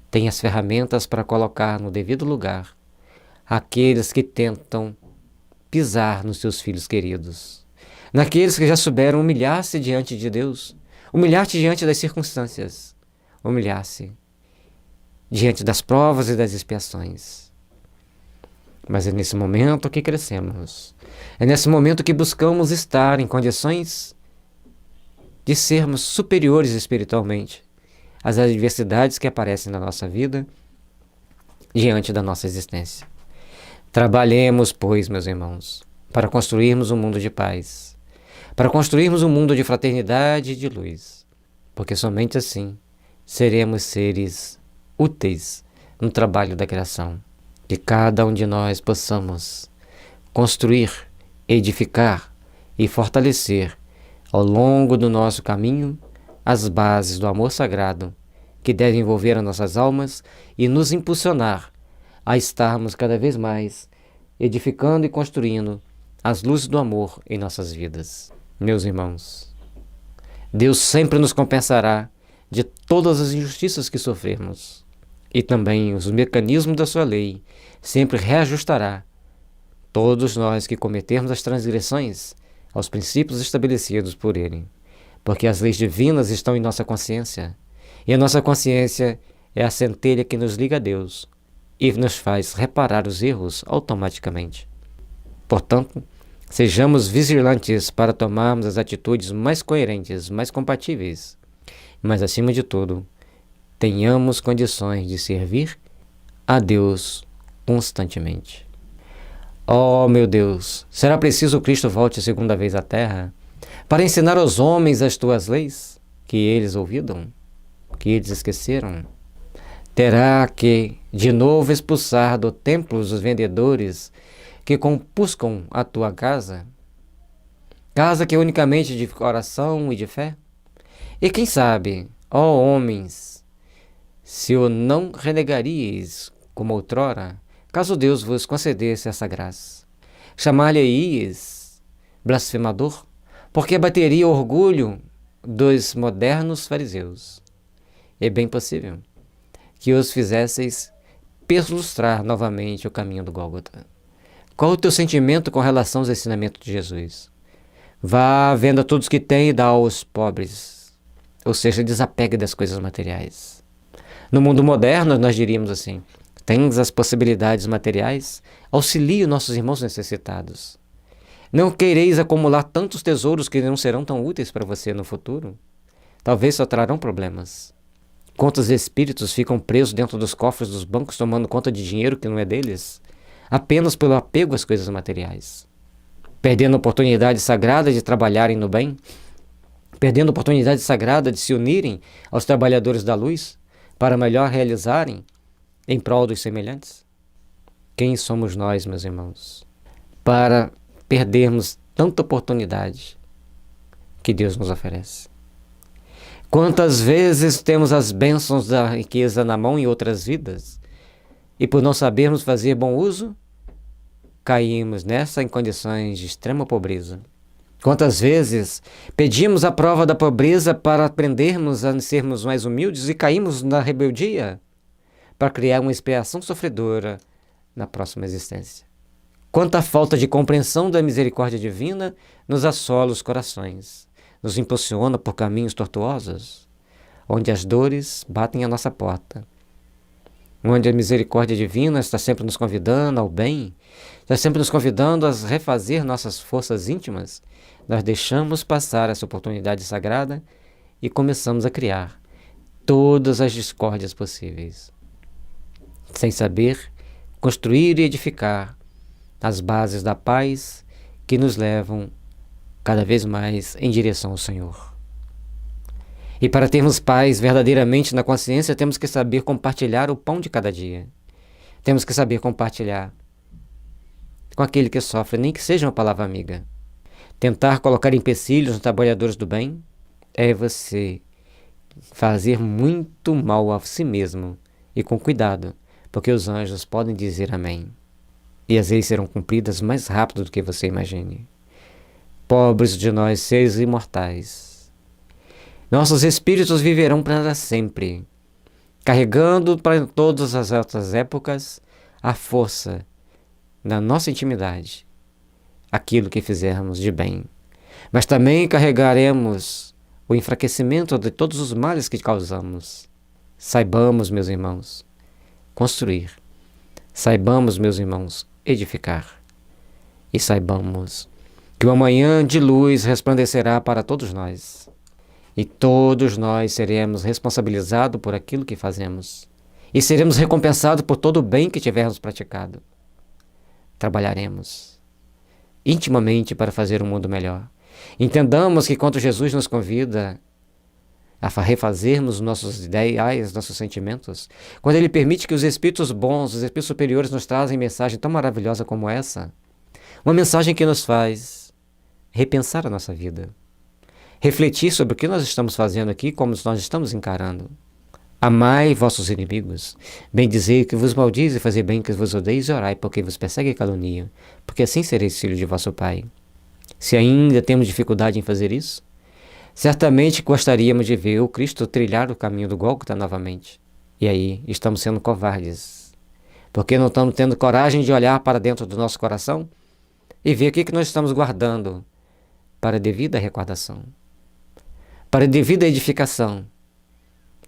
Speaker 1: tem as ferramentas para colocar no devido lugar aqueles que tentam pisar nos seus filhos queridos, naqueles que já souberam humilhar-se diante de Deus, humilhar-se diante das circunstâncias, humilhar-se diante das provas e das expiações. Mas é nesse momento que crescemos, é nesse momento que buscamos estar em condições de sermos superiores espiritualmente às adversidades que aparecem na nossa vida, diante da nossa existência. Trabalhemos, pois, meus irmãos, para construirmos um mundo de paz, para construirmos um mundo de fraternidade e de luz, porque somente assim seremos seres úteis no trabalho da criação. Que cada um de nós possamos construir, edificar e fortalecer ao longo do nosso caminho as bases do amor sagrado que deve envolver as nossas almas e nos impulsionar a estarmos cada vez mais edificando e construindo as luzes do amor em nossas vidas. Meus irmãos, Deus sempre nos compensará de todas as injustiças que sofrermos, e também os mecanismos da sua lei sempre reajustará todos nós que cometermos as transgressões aos princípios estabelecidos por Ele, porque as leis divinas estão em nossa consciência, e a nossa consciência é a centelha que nos liga a Deus e nos faz reparar os erros automaticamente. Portanto, sejamos vigilantes para tomarmos as atitudes mais coerentes, mais compatíveis, mas acima de tudo, tenhamos condições de servir a Deus constantemente. Oh, meu Deus, será preciso Cristo volte segunda vez à terra para ensinar aos homens as tuas leis, que eles ouviram, que eles esqueceram? Terá que, de novo, expulsar do templo os vendedores que compuscam a tua casa? Casa que é unicamente de oração e de fé? E quem sabe, ó homens, se o não renegaríeis como outrora, caso Deus vos concedesse essa graça? Chamar-lhe-eis blasfemador, porque abateria o orgulho dos modernos fariseus. É bem possível que os fizesseis perlustrar novamente o caminho do Gólgota. Qual o teu sentimento com relação aos ensinamentos de Jesus? Vá, venda todos que tem e dá aos pobres. Ou seja, desapegue das coisas materiais. No mundo moderno, nós diríamos assim: tens as possibilidades materiais? Auxilie os nossos irmãos necessitados. Não quereis acumular tantos tesouros que não serão tão úteis para você no futuro? Talvez só trarão problemas. Quantos espíritos ficam presos dentro dos cofres dos bancos tomando conta de dinheiro que não é deles, apenas pelo apego às coisas materiais, perdendo a oportunidade sagrada de trabalharem no bem, perdendo a oportunidade sagrada de se unirem aos trabalhadores da luz para melhor realizarem em prol dos semelhantes? Quem somos nós, meus irmãos, para perdermos tanta oportunidade que Deus nos oferece? Quantas vezes temos as bênçãos da riqueza na mão em outras vidas, e por não sabermos fazer bom uso, caímos nessa em condições de extrema pobreza. Quantas vezes pedimos a prova da pobreza para aprendermos a sermos mais humildes e caímos na rebeldia para criar uma expiação sofredora na próxima existência. Quanta falta de compreensão da misericórdia divina nos assola os corações, nos impulsiona por caminhos tortuosos, onde as dores batem à nossa porta, onde a misericórdia divina está sempre nos convidando ao bem, está sempre nos convidando a refazer nossas forças íntimas. Nós deixamos passar essa oportunidade sagrada e começamos a criar todas as discórdias possíveis, sem saber construir e edificar as bases da paz que nos levam cada vez mais em direção ao Senhor. E para termos paz verdadeiramente na consciência, temos que saber compartilhar o pão de cada dia. Temos que saber compartilhar com aquele que sofre, nem que seja uma palavra amiga. Tentar colocar empecilhos nos trabalhadores do bem é você fazer muito mal a si mesmo, e com cuidado, porque os anjos podem dizer amém. E as leis serão cumpridas mais rápido do que você imagine. Pobres de nós, seres imortais, nossos espíritos viverão para sempre, carregando para todas as outras épocas a força na nossa intimidade, aquilo que fizermos de bem. Mas também carregaremos o enfraquecimento de todos os males que causamos. Saibamos, meus irmãos, construir. Saibamos, meus irmãos, edificar. E saibamos que o amanhã de luz resplandecerá para todos nós. E todos nós seremos responsabilizados por aquilo que fazemos. E seremos recompensados por todo o bem que tivermos praticado. Trabalharemos intimamente para fazer um mundo melhor. Entendamos que quando Jesus nos convida a refazermos nossos ideais, nossos sentimentos, quando Ele permite que os espíritos bons, os espíritos superiores nos trazem mensagem tão maravilhosa como essa, uma mensagem que nos faz repensar a nossa vida, refletir sobre o que nós estamos fazendo aqui, como nós estamos encarando. Amai vossos inimigos, bendizei que vos maldize, fazer bem que vos odeis, e orai porque vos persegue e calunia, porque assim sereis filhos de vosso Pai. Se ainda temos dificuldade em fazer isso, certamente gostaríamos de ver o Cristo trilhar o caminho do Gólgota novamente. E aí estamos sendo covardes, porque não estamos tendo coragem de olhar para dentro do nosso coração e ver o que nós estamos guardando para a devida recordação, para a devida edificação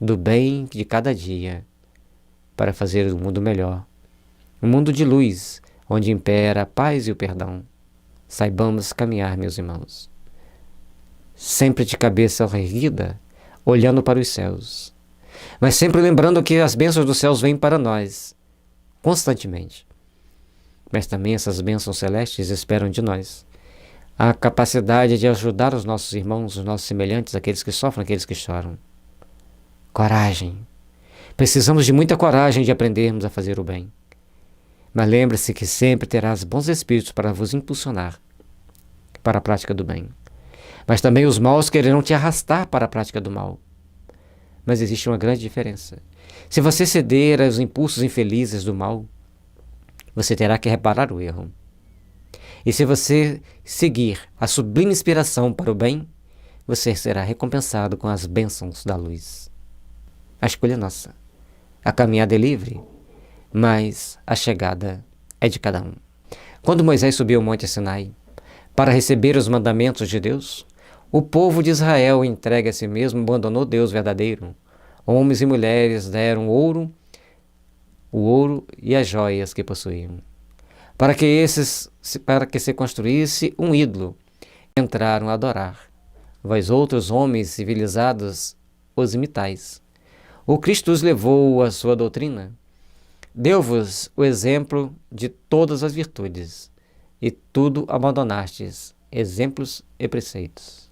Speaker 1: do bem de cada dia, para fazer o mundo melhor, um mundo de luz, onde impera a paz e o perdão. Saibamos caminhar, meus irmãos, sempre de cabeça erguida, olhando para os céus, mas sempre lembrando que as bênçãos dos céus vêm para nós, constantemente. Mas também essas bênçãos celestes esperam de nós a capacidade de ajudar os nossos irmãos, os nossos semelhantes, aqueles que sofrem, aqueles que choram. Coragem. Precisamos de muita coragem de aprendermos a fazer o bem. Mas lembre-se que sempre terás bons espíritos para vos impulsionar para a prática do bem. Mas também os maus quererão te arrastar para a prática do mal. Mas existe uma grande diferença. Se você ceder aos impulsos infelizes do mal, você terá que reparar o erro. E se você seguir a sublime inspiração para o bem, você será recompensado com as bênçãos da luz. A escolha é nossa. A caminhada é livre, mas a chegada é de cada um. Quando Moisés subiu ao Monte Sinai para receber os mandamentos de Deus, o povo de Israel, entregue a si mesmo, abandonou Deus verdadeiro. Homens e mulheres deram o ouro e as joias que possuíam, para que se construísse um ídolo. Entraram a adorar. Vós outros homens civilizados os imitais. O Cristo os levou à sua doutrina. Deu-vos o exemplo de todas as virtudes, e tudo abandonastes, exemplos e preceitos.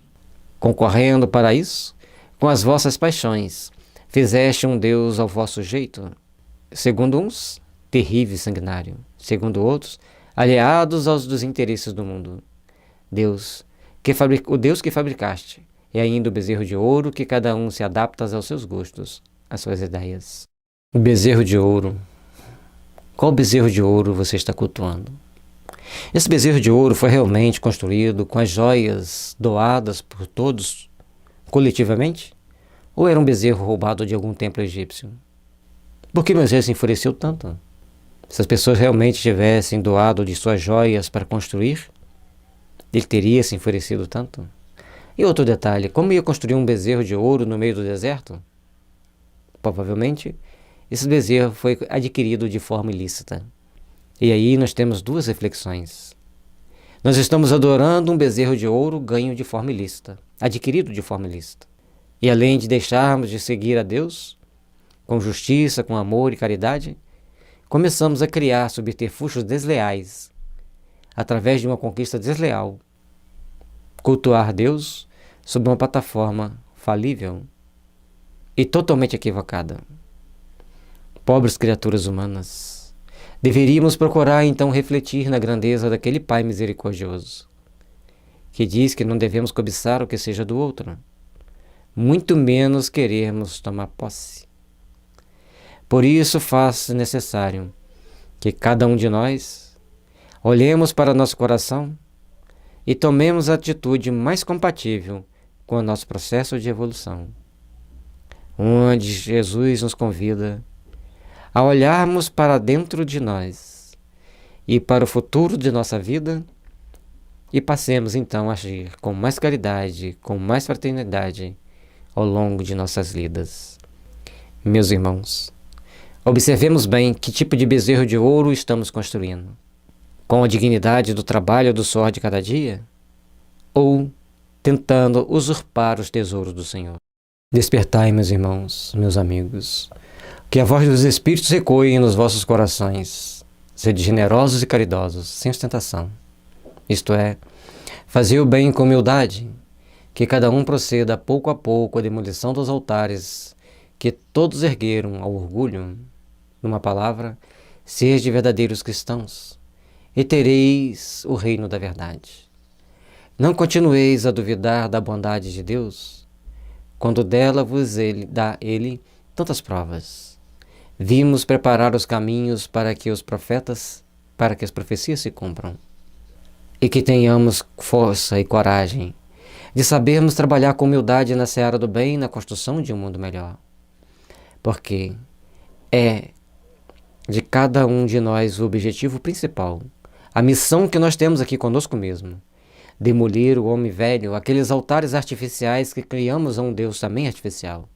Speaker 1: Concorrendo para isso, com as vossas paixões, fizeste um Deus ao vosso jeito, segundo uns, terrível e sanguinário, segundo outros, aliados aos dos interesses do mundo. O Deus que fabricaste, e ainda o bezerro de ouro que cada um se adapta aos seus gostos, às suas ideias. O bezerro de ouro. Qual bezerro de ouro você está cultuando? Esse bezerro de ouro foi realmente construído com as joias doadas por todos coletivamente? Ou era um bezerro roubado de algum templo egípcio? Por que Moisés se enfureceu tanto? Se as pessoas realmente tivessem doado de suas joias para construir, ele teria se enfurecido tanto? E outro detalhe, como ia construir um bezerro de ouro no meio do deserto? Provavelmente, esse bezerro foi adquirido de forma ilícita. E aí nós temos duas reflexões. Nós estamos adorando um bezerro de ouro ganho de forma ilícita, adquirido de forma ilícita. E além de deixarmos de seguir a Deus, com justiça, com amor e caridade, começamos a criar subterfúgios desleais, através de uma conquista desleal, cultuar Deus sob uma plataforma falível e totalmente equivocada. Pobres criaturas humanas, deveríamos procurar então refletir na grandeza daquele Pai misericordioso, que diz que não devemos cobiçar o que seja do outro, muito menos querermos tomar posse. Por isso faz necessário que cada um de nós olhemos para nosso coração e tomemos a atitude mais compatível com o nosso processo de evolução, onde Jesus nos convida a olharmos para dentro de nós e para o futuro de nossa vida e passemos então a agir com mais caridade, com mais fraternidade ao longo de nossas vidas. Meus irmãos, observemos bem que tipo de bezerro de ouro estamos construindo. Com a dignidade do trabalho do suor de cada dia? Ou tentando usurpar os tesouros do Senhor? Despertai, meus irmãos, meus amigos, que a voz dos Espíritos ecoe nos vossos corações. Sede generosos e caridosos, sem ostentação. Isto é, fazer o bem com humildade, que cada um proceda pouco a pouco à demolição dos altares que todos ergueram ao orgulho. Numa palavra, sede verdadeiros cristãos, e tereis o reino da verdade. Não continueis a duvidar da bondade de Deus, quando dela vos dá Ele tantas provas. Vimos preparar os caminhos para que as profecias se cumpram. E que tenhamos força e coragem de sabermos trabalhar com humildade na seara do bem e na construção de um mundo melhor. Porque é de cada um de nós o objetivo principal, a missão que nós temos aqui conosco mesmo, demolir o homem velho, aqueles altares artificiais que criamos a um Deus também artificial,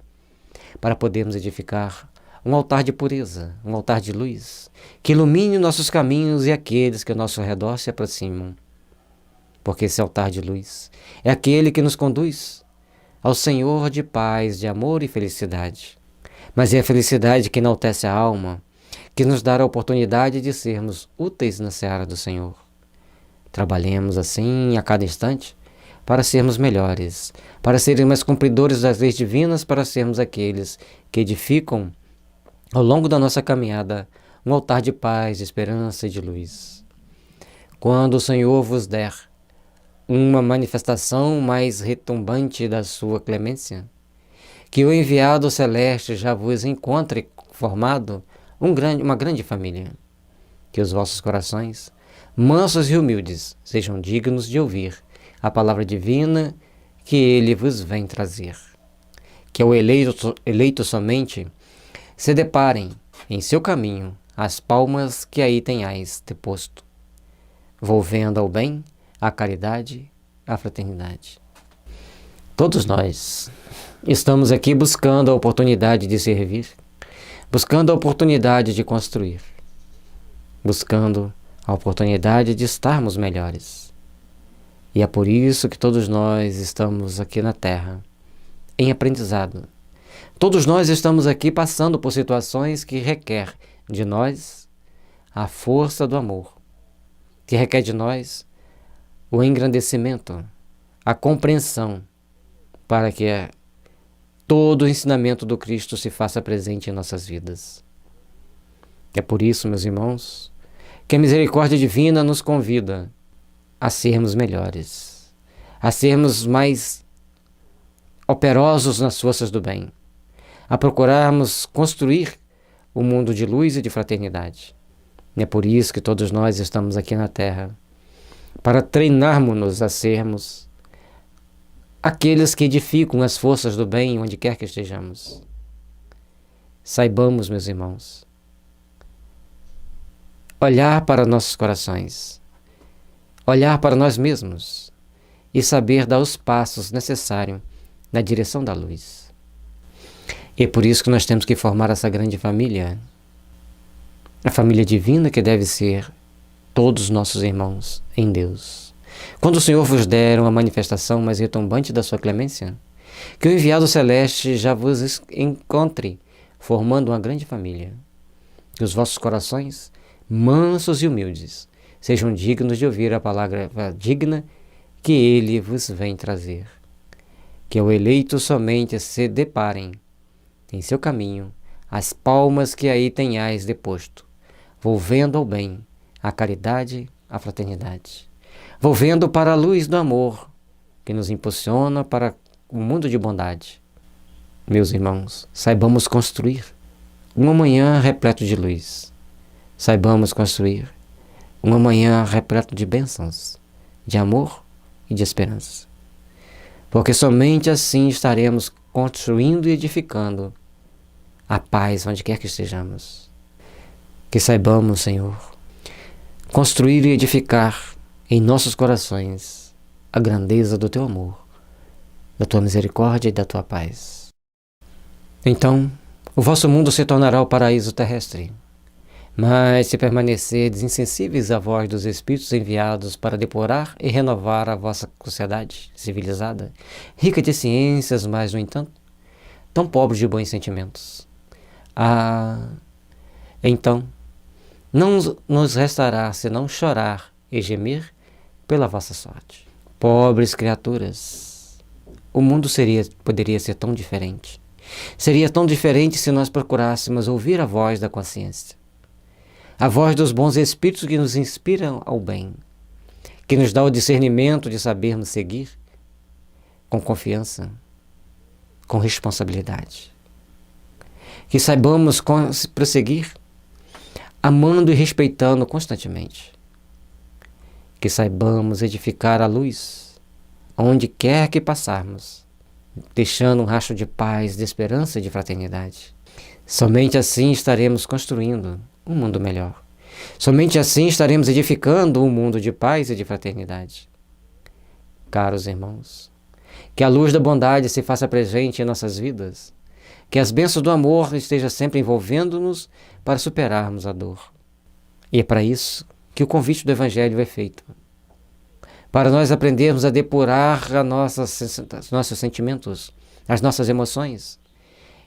Speaker 1: para podermos edificar um altar de pureza, um altar de luz, que ilumine nossos caminhos e aqueles que ao nosso redor se aproximam. Porque esse altar de luz é aquele que nos conduz ao Senhor de paz, de amor e felicidade. Mas é a felicidade que enaltece a alma, que nos dá a oportunidade de sermos úteis na seara do Senhor. Trabalhemos assim a cada instante para sermos melhores, para sermos mais cumpridores das leis divinas, para sermos aqueles que edificam ao longo da nossa caminhada um altar de paz, de esperança e de luz. Quando o Senhor vos der uma manifestação mais retumbante da sua clemência, que o enviado celeste já vos encontre formado uma grande família, que os vossos corações, mansos e humildes, sejam dignos de ouvir a palavra divina que ele vos vem trazer. Que ao eleito somente se deparem em seu caminho as palmas que aí tenhais deposto, volvendo ao bem, à caridade, à fraternidade. Todos nós estamos aqui buscando a oportunidade de servir, buscando a oportunidade de construir, buscando a oportunidade de estarmos melhores. E é por isso que todos nós estamos aqui na Terra, em aprendizado. Todos nós estamos aqui passando por situações que requer de nós a força do amor, que requer de nós o engrandecimento, a compreensão, para que todo o ensinamento do Cristo se faça presente em nossas vidas. É por isso, meus irmãos, que a misericórdia divina nos convida a sermos melhores, a sermos mais operosos nas forças do bem, a procurarmos construir um mundo de luz e de fraternidade. E é por isso que todos nós estamos aqui na Terra, para treinarmos-nos a sermos aqueles que edificam as forças do bem onde quer que estejamos. Saibamos, meus irmãos, olhar para nossos corações, olhar para nós mesmos e saber dar os passos necessários na direção da luz. E é por isso que nós temos que formar essa grande família, a família divina que deve ser todos os nossos irmãos em Deus. Quando o Senhor vos der uma manifestação mais retumbante da sua clemência, que o enviado celeste já vos encontre, formando uma grande família. Que os vossos corações, mansos e humildes, sejam dignos de ouvir a palavra digna que ele vos vem trazer. Que ao eleito somente se deparem em seu caminho as palmas que aí tenhais deposto, volvendo ao bem, à caridade, à fraternidade. volvendo para a luz do amor, que nos impulsiona para o mundo de bondade. Meus irmãos, saibamos construir um amanhã repleto de luz. Saibamos construir um amanhã repleto de bênçãos, de amor e de esperança. Porque somente assim estaremos construindo e edificando a paz onde quer que estejamos. Que saibamos, Senhor, construir e edificar em nossos corações a grandeza do Teu amor, da Tua misericórdia e da Tua paz. Então, o vosso mundo se tornará o paraíso terrestre. Mas se permanecerdes insensíveis à voz dos Espíritos enviados para depurar e renovar a vossa sociedade civilizada, rica de ciências, mas, no entanto, tão pobre de bons sentimentos, então, não nos restará senão chorar e gemer pela vossa sorte. Pobres criaturas, o mundo poderia ser tão diferente. Seria tão diferente se nós procurássemos ouvir a voz da consciência, a voz dos bons espíritos que nos inspiram ao bem, que nos dá o discernimento de sabermos seguir com confiança, com responsabilidade. Que saibamos prosseguir amando e respeitando constantemente. Que saibamos edificar a luz onde quer que passarmos, deixando um rastro de paz, de esperança e de fraternidade. Somente assim estaremos construindo um mundo melhor. Somente assim estaremos edificando um mundo de paz e de fraternidade. Caros irmãos, que a luz da bondade se faça presente em nossas vidas, que as bênçãos do amor estejam sempre envolvendo-nos para superarmos a dor. E é para isso que o convite do Evangelho é feito. Para nós aprendermos a depurar nossos sentimentos, as nossas emoções,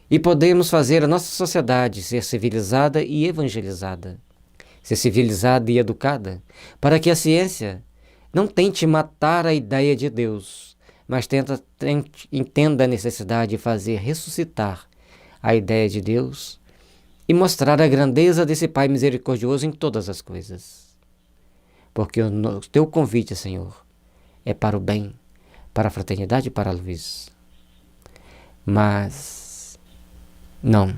Speaker 1: e podemos fazer a nossa sociedade ser civilizada e evangelizada, ser civilizada e educada, para que a ciência não tente matar a ideia de Deus, mas entenda a necessidade de fazer ressuscitar a ideia de Deus e mostrar a grandeza desse Pai misericordioso em todas as coisas. Porque o teu convite, Senhor, é para o bem, para a fraternidade e para a luz. Mas não,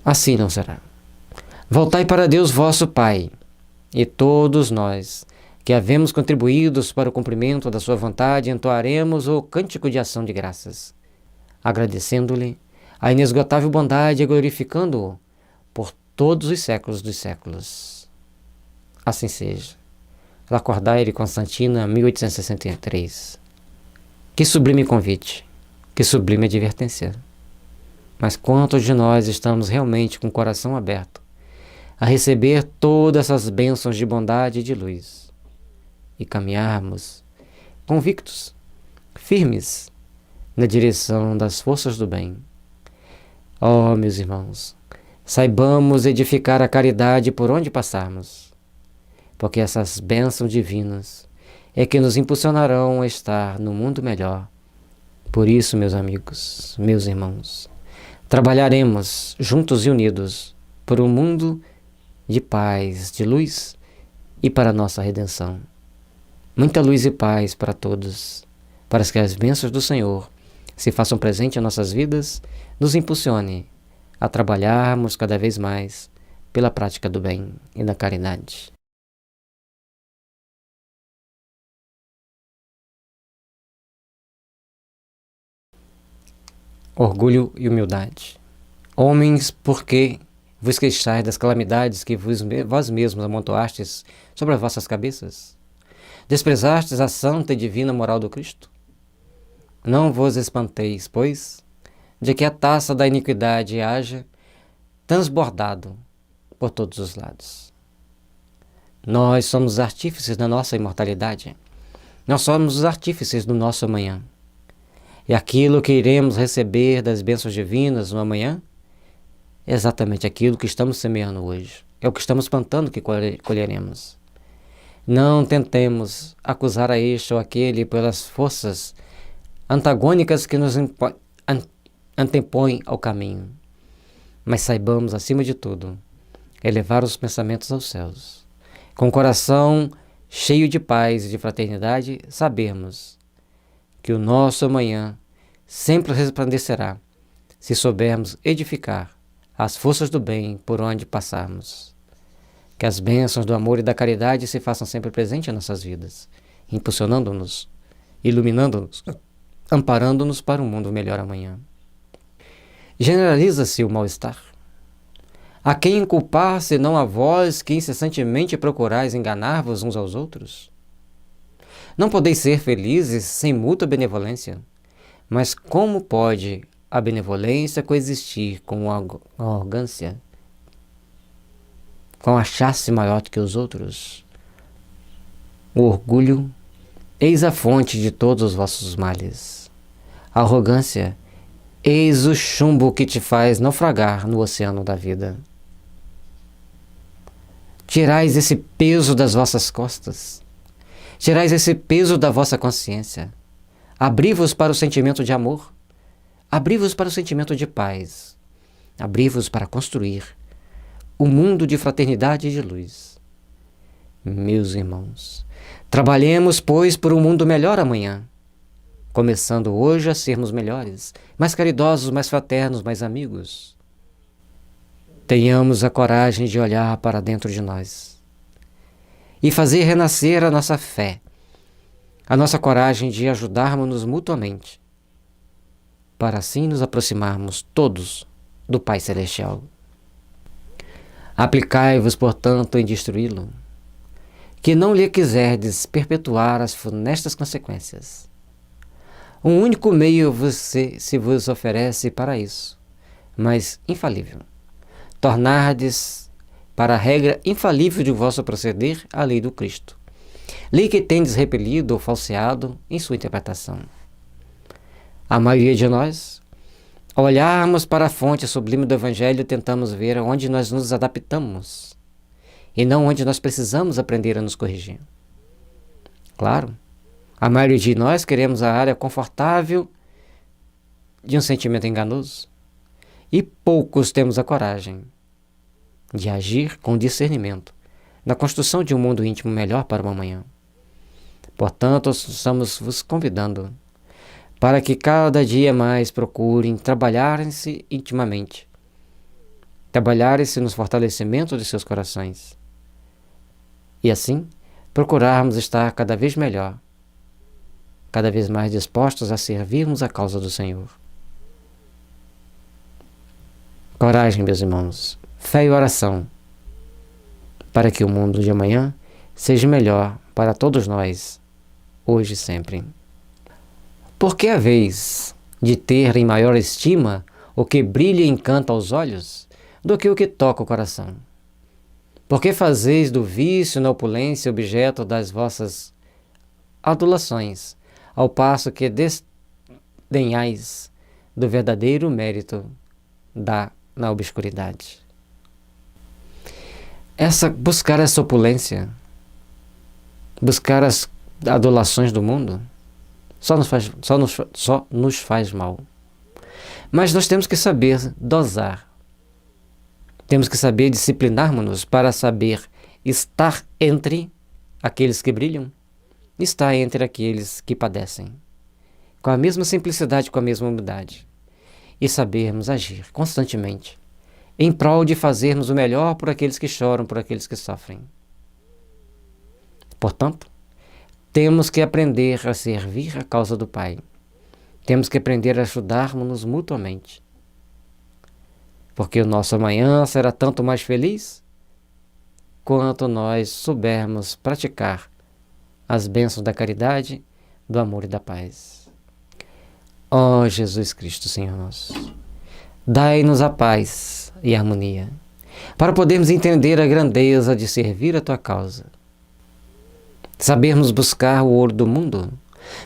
Speaker 1: assim não será. Voltai para Deus vosso Pai, e todos nós, que havemos contribuídos para o cumprimento da sua vontade, entoaremos o cântico de ação de graças, agradecendo-lhe a inesgotável bondade e glorificando-o por todos os séculos dos séculos. Assim seja. Lacordaire Constantina, 1863. Que sublime convite, que sublime advertência. Mas quantos de nós estamos realmente com o coração aberto a receber todas essas bênçãos de bondade e de luz e caminharmos convictos, firmes na direção das forças do bem? Oh, meus irmãos, saibamos edificar a caridade por onde passarmos, porque essas bênçãos divinas é que nos impulsionarão a estar no mundo melhor. Por isso, meus amigos, meus irmãos, trabalharemos juntos e unidos por um mundo de paz, de luz e para a nossa redenção. Muita luz e paz para todos, para que as bênçãos do Senhor se façam presentes em nossas vidas, nos impulsione a trabalharmos cada vez mais pela prática do bem e da caridade. Orgulho e humildade. Homens, por que vos queixais das calamidades que vós mesmos amontoastes sobre as vossas cabeças? Desprezastes a santa e divina moral do Cristo? Não vos espanteis, pois, de que a taça da iniquidade haja transbordado por todos os lados. Nós somos artífices da nossa imortalidade. Nós somos os artífices do nosso amanhã. E aquilo que iremos receber das bênçãos divinas no amanhã é exatamente aquilo que estamos semeando hoje. É o que estamos plantando que colheremos. Não tentemos acusar a este ou aquele pelas forças antagônicas que nos antepõem ao caminho. Mas saibamos, acima de tudo, elevar os pensamentos aos céus, com o coração cheio de paz e de fraternidade, sabermos que o nosso amanhã sempre resplandecerá, se soubermos edificar as forças do bem por onde passarmos. Que as bênçãos do amor e da caridade se façam sempre presentes em nossas vidas, impulsionando-nos, iluminando-nos, amparando-nos para um mundo melhor amanhã. Generaliza-se o mal-estar. A quem culpar, senão a vós que incessantemente procurais enganar-vos uns aos outros? Não podeis ser felizes sem mútua benevolência. Mas como pode a benevolência coexistir com a arrogância, com achar-se maior do que os outros? O orgulho, eis a fonte de todos os vossos males. A arrogância, eis o chumbo que te faz naufragar no oceano da vida. Tirais esse peso das vossas costas. Tirais esse peso da vossa consciência. Abri-vos para o sentimento de amor. Abri-vos para o sentimento de paz. Abri-vos para construir o mundo de fraternidade e de luz. Meus irmãos, trabalhemos, pois, por um mundo melhor amanhã, começando hoje a sermos melhores, mais caridosos, mais fraternos, mais amigos. Tenhamos a coragem de olhar para dentro de nós e fazer renascer a nossa fé, a nossa coragem de ajudarmos-nos mutuamente, para assim nos aproximarmos todos do Pai Celestial. Aplicai-vos, portanto, em destruí-lo, que não lhe quiserdes perpetuar as funestas consequências. Um único meio se vos oferece para isso, mas infalível. Tornardes para a regra infalível de vosso proceder a lei do Cristo, lei que tendes repelido ou falseado em sua interpretação. A maioria de nós, ao olharmos para a fonte sublime do Evangelho, tentamos ver onde nós nos adaptamos e não onde nós precisamos aprender a nos corrigir. Claro, a maioria de nós queremos a área confortável de um sentimento enganoso e poucos temos a coragem de agir com discernimento na construção de um mundo íntimo melhor para o amanhã. Portanto, estamos vos convidando para que cada dia mais procurem trabalharem-se intimamente, trabalharem-se no fortalecimento de seus corações e assim procurarmos estar cada vez melhor, cada vez mais dispostos a servirmos a causa do Senhor. Coragem, meus irmãos, fé e oração, para que o mundo de amanhã seja melhor para todos nós, hoje e sempre. Por que haveis de ter em maior estima o que brilha e encanta aos olhos do que o que toca o coração? Por que fazeis do vício na opulência objeto das vossas adulações, ao passo que desdenhais do verdadeiro mérito na obscuridade? Buscar essa opulência, buscar as adulações do mundo, só nos faz mal. Mas nós temos que saber dosar, temos que saber disciplinar-nos para saber estar entre aqueles que brilham, estar entre aqueles que padecem, com a mesma simplicidade, com a mesma humildade, e sabermos agir constantemente em prol de fazermos o melhor por aqueles que choram, por aqueles que sofrem. Portanto, temos que aprender a servir a causa do Pai. Temos que aprender a ajudarmos-nos mutuamente. Porque o nosso amanhã será tanto mais feliz quanto nós soubermos praticar as bênçãos da caridade, do amor e da paz. Ó Jesus Cristo, Senhor nosso, dai-nos a paz e a harmonia, para podermos entender a grandeza de servir a Tua causa. Sabermos buscar o ouro do mundo,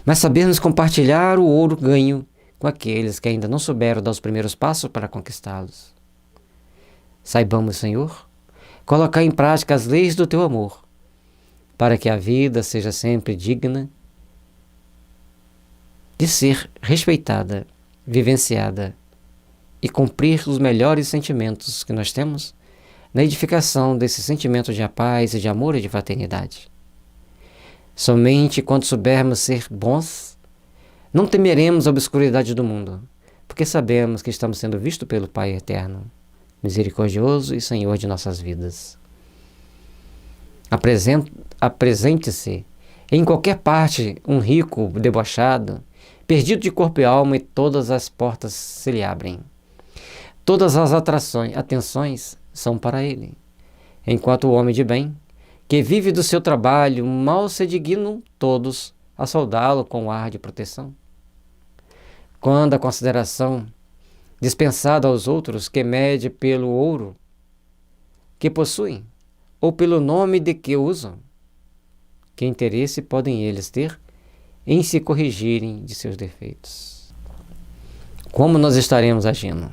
Speaker 1: mas sabermos compartilhar o ouro ganho com aqueles que ainda não souberam dar os primeiros passos para conquistá-los. Saibamos, Senhor, colocar em prática as leis do Teu amor, para que a vida seja sempre digna de ser respeitada, vivenciada e cumprir os melhores sentimentos que nós temos na edificação desse sentimento de paz e de amor e de fraternidade. Somente quando soubermos ser bons, não temeremos a obscuridade do mundo, porque sabemos que estamos sendo vistos pelo Pai Eterno, misericordioso e Senhor de nossas vidas. Apresente-se em qualquer parte um rico debochado, perdido de corpo e alma, e todas as portas se lhe abrem. Todas as atenções são para ele, enquanto o homem de bem, que vive do seu trabalho, mal se dignam todos a saudá-lo com ar de proteção. Quando a consideração dispensada aos outros que mede pelo ouro que possuem, ou pelo nome de que usam, que interesse podem eles ter em se corrigirem de seus defeitos? Como nós estaremos agindo?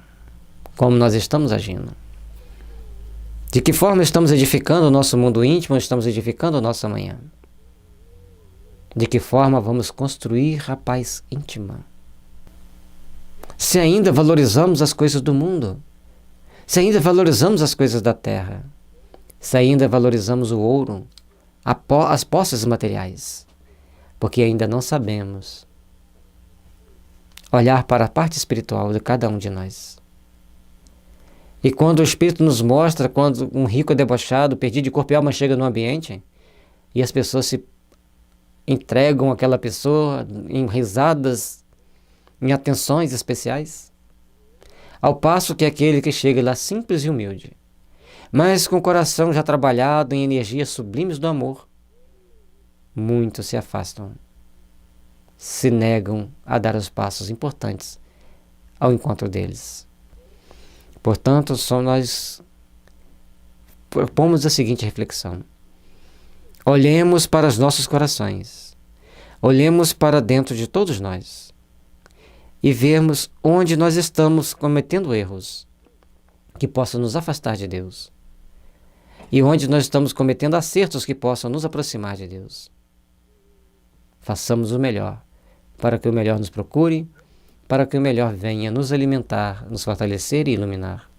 Speaker 1: Como nós estamos agindo? De que forma estamos edificando o nosso mundo íntimo, estamos edificando a nossa manhã? De que forma vamos construir a paz íntima? Se ainda valorizamos as coisas do mundo, se ainda valorizamos as coisas da terra, se ainda valorizamos o ouro, as posses materiais, porque ainda não sabemos olhar para a parte espiritual de cada um de nós. E quando o Espírito nos mostra, quando um rico debochado, perdido de corpo e alma, chega no ambiente, e as pessoas se entregam àquela pessoa em risadas, em atenções especiais, ao passo que aquele que chega lá simples e humilde, mas com o coração já trabalhado em energias sublimes do amor, muitos se afastam, se negam a dar os passos importantes ao encontro deles. Portanto, só nós propomos a seguinte reflexão: olhemos para os nossos corações, olhemos para dentro de todos nós e vemos onde nós estamos cometendo erros que possam nos afastar de Deus e onde nós estamos cometendo acertos que possam nos aproximar de Deus. Façamos o melhor para que o melhor nos procure, para que o melhor venha nos alimentar, nos fortalecer e iluminar.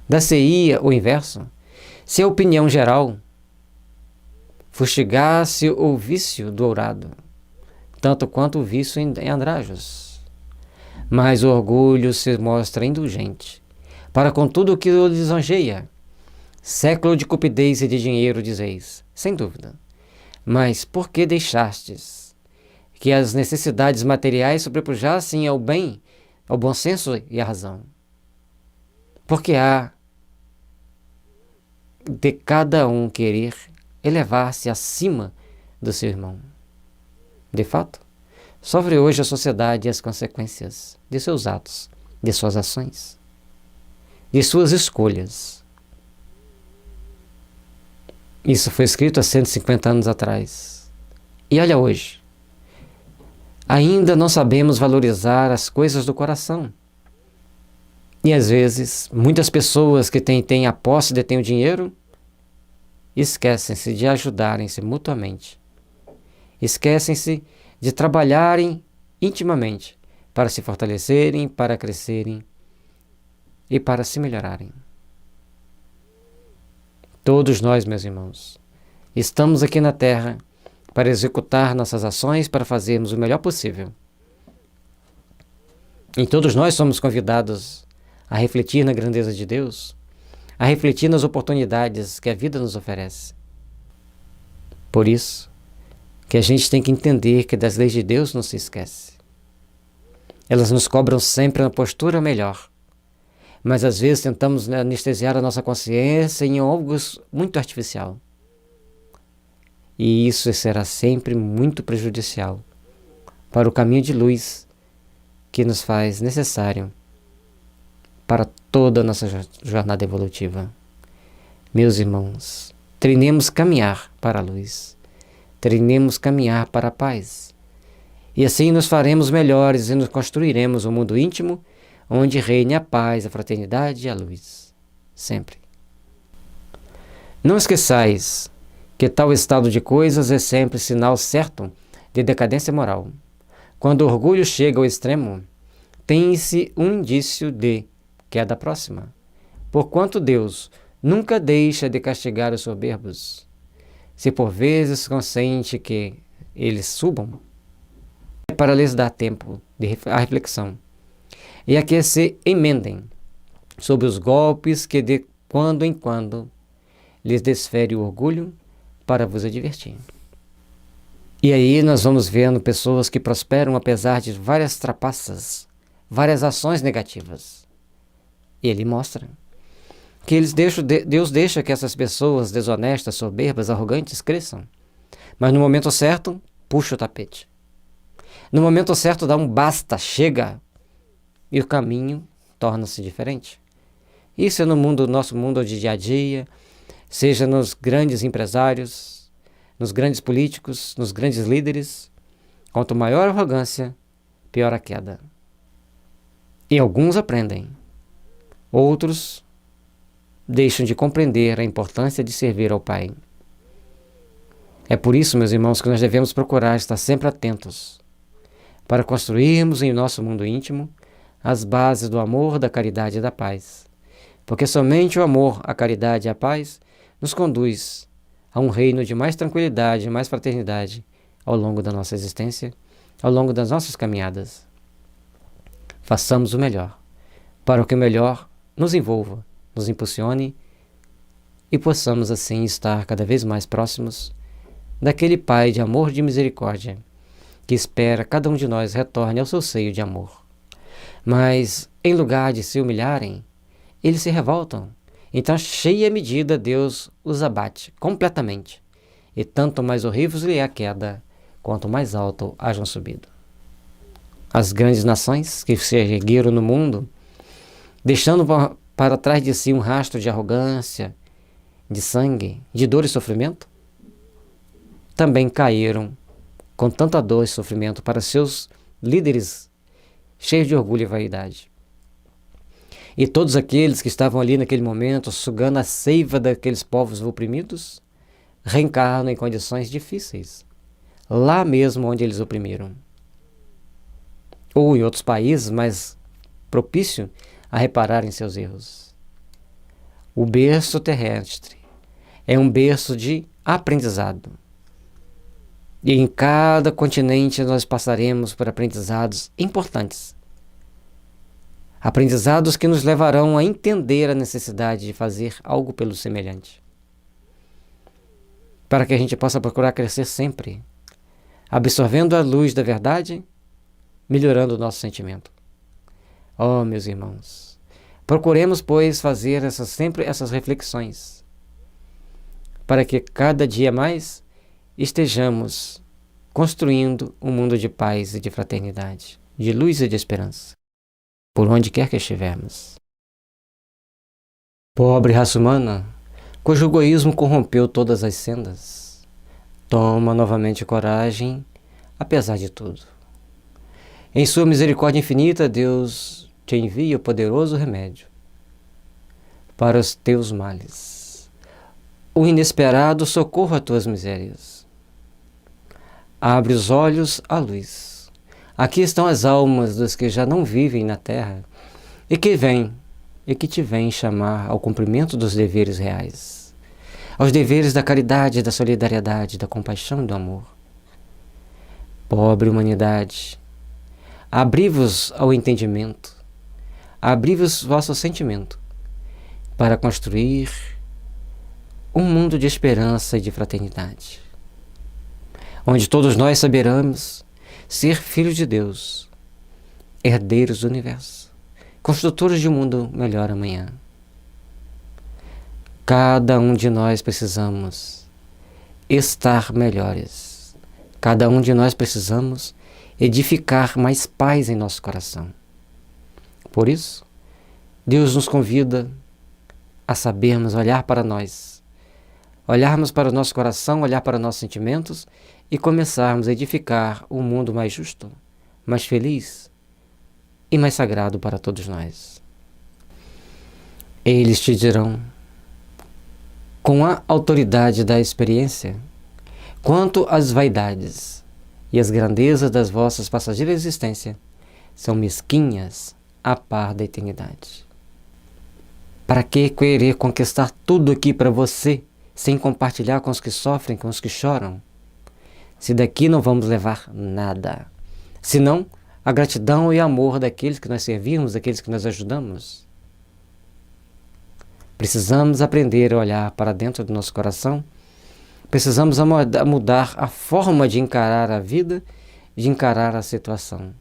Speaker 1: Dar-se-ia o inverso, se a opinião geral fustigasse o vício dourado, tanto quanto o vício em andrajos. Mas o orgulho se mostra indulgente para com tudo o que o lisonjeia. Século de cupidez e de dinheiro, dizeis, sem dúvida. Mas por que deixastes que as necessidades materiais sobrepujassem ao bem, ao bom senso e à razão? Porque há de cada um querer elevar-se acima do seu irmão. De fato, sofre hoje a sociedade as consequências de seus atos, de suas ações, de suas escolhas. Isso foi escrito há 150 anos atrás. E olha hoje. Ainda não sabemos valorizar as coisas do coração. E às vezes, muitas pessoas que têm a posse, detêm o dinheiro, esquecem-se de ajudarem-se mutuamente. Esquecem-se de trabalharem intimamente para se fortalecerem, para crescerem e para se melhorarem. Todos nós, meus irmãos, estamos aqui na Terra para executar nossas ações, para fazermos o melhor possível. E todos nós somos convidados a refletir na grandeza de Deus, a refletir nas oportunidades que a vida nos oferece. Por isso, que a gente tem que entender que das leis de Deus não se esquece. Elas nos cobram sempre uma postura melhor, mas às vezes tentamos anestesiar a nossa consciência em algo muito artificial. E isso será sempre muito prejudicial para o caminho de luz que nos faz necessário para toda a nossa jornada evolutiva. Meus irmãos, treinemos caminhar para a luz, treinemos caminhar para a paz. E assim nos faremos melhores e nos construiremos um mundo íntimo onde reine a paz, a fraternidade e a luz. Sempre. Não esqueçais que tal estado de coisas é sempre sinal certo de decadência moral. Quando o orgulho chega ao extremo, tem-se um indício de queda próxima. Porquanto Deus nunca deixa de castigar os soberbos, se por vezes consente que eles subam, é para lhes dar tempo de reflexão e a que se emendem sob os golpes que de quando em quando lhes desfere o orgulho para vos advertir. E aí nós vamos vendo pessoas que prosperam apesar de várias trapaças, várias ações negativas. E ele mostra que Deus deixa que essas pessoas desonestas, soberbas, arrogantes cresçam. Mas no momento certo, puxa o tapete. No momento certo dá um basta, chega. E o caminho torna-se diferente. Isso é no nosso mundo de dia a dia, seja nos grandes empresários, nos grandes políticos, nos grandes líderes. Quanto maior a arrogância, pior a queda. E alguns aprendem. Outros deixam de compreender a importância de servir ao Pai. É por isso, meus irmãos, que nós devemos procurar estar sempre atentos para construirmos em nosso mundo íntimo as bases do amor, da caridade e da paz. Porque somente o amor, a caridade e a paz nos conduz a um reino de mais tranquilidade e mais fraternidade ao longo da nossa existência, ao longo das nossas caminhadas. Façamos o melhor, para que o melhor nos envolva, nos impulsione e possamos assim estar cada vez mais próximos daquele Pai de amor e de misericórdia que espera cada um de nós retorne ao seu seio de amor. Mas, em lugar de se humilharem, eles se revoltam. Então, cheia medida, Deus os abate completamente. E tanto mais horrível lhe é a queda, quanto mais alto hajam subido. As grandes nações que se ergueram no mundo, deixando para trás de si um rastro de arrogância, de sangue, de dor e sofrimento, também caíram com tanta dor e sofrimento para seus líderes cheios de orgulho e vaidade. E todos aqueles que estavam ali naquele momento, sugando a seiva daqueles povos oprimidos, reencarnam em condições difíceis, lá mesmo onde eles oprimiram. Ou em outros países mais propício a reparar em seus erros. O berço terrestre é um berço de aprendizado. E em cada continente nós passaremos por aprendizados importantes. Aprendizados que nos levarão a entender a necessidade de fazer algo pelo semelhante. Para que a gente possa procurar crescer sempre, absorvendo a luz da verdade, melhorando o nosso sentimento. Oh, meus irmãos, procuremos, pois, fazer sempre essas reflexões, para que cada dia mais estejamos construindo um mundo de paz e de fraternidade, de luz e de esperança, por onde quer que estivermos. Pobre raça humana, cujo egoísmo corrompeu todas as sendas, toma novamente coragem, apesar de tudo. Em sua misericórdia infinita, Deus te envia o poderoso remédio para os teus males, o inesperado socorro a tuas misérias. Abre os olhos à luz. Aqui estão as almas dos que já não vivem na terra e que te vêm chamar ao cumprimento dos deveres reais, aos deveres da caridade, da solidariedade, da compaixão e do amor. Pobre humanidade, abri-vos ao entendimento, abri-vos vosso sentimento, para construir um mundo de esperança e de fraternidade, onde todos nós saberemos ser filhos de Deus, herdeiros do universo, construtores de um mundo melhor amanhã. Cada um de nós precisamos estar melhores. Cada um de nós precisamos edificar mais paz em nosso coração. Por isso, Deus nos convida a sabermos olhar para nós, olharmos para o nosso coração, olhar para nossos sentimentos e começarmos a edificar um mundo mais justo, mais feliz e mais sagrado para todos nós. Eles te dirão, com a autoridade da experiência, quanto as vaidades e as grandezas das vossas passageiras existência são mesquinhas a par da eternidade. Para que querer conquistar tudo aqui para você, sem compartilhar com os que sofrem, com os que choram, se daqui não vamos levar nada, senão a gratidão e amor daqueles que nós servimos, daqueles que nós ajudamos? Precisamos aprender a olhar para dentro do nosso coração, precisamos mudar a forma de encarar a vida, de encarar a situação,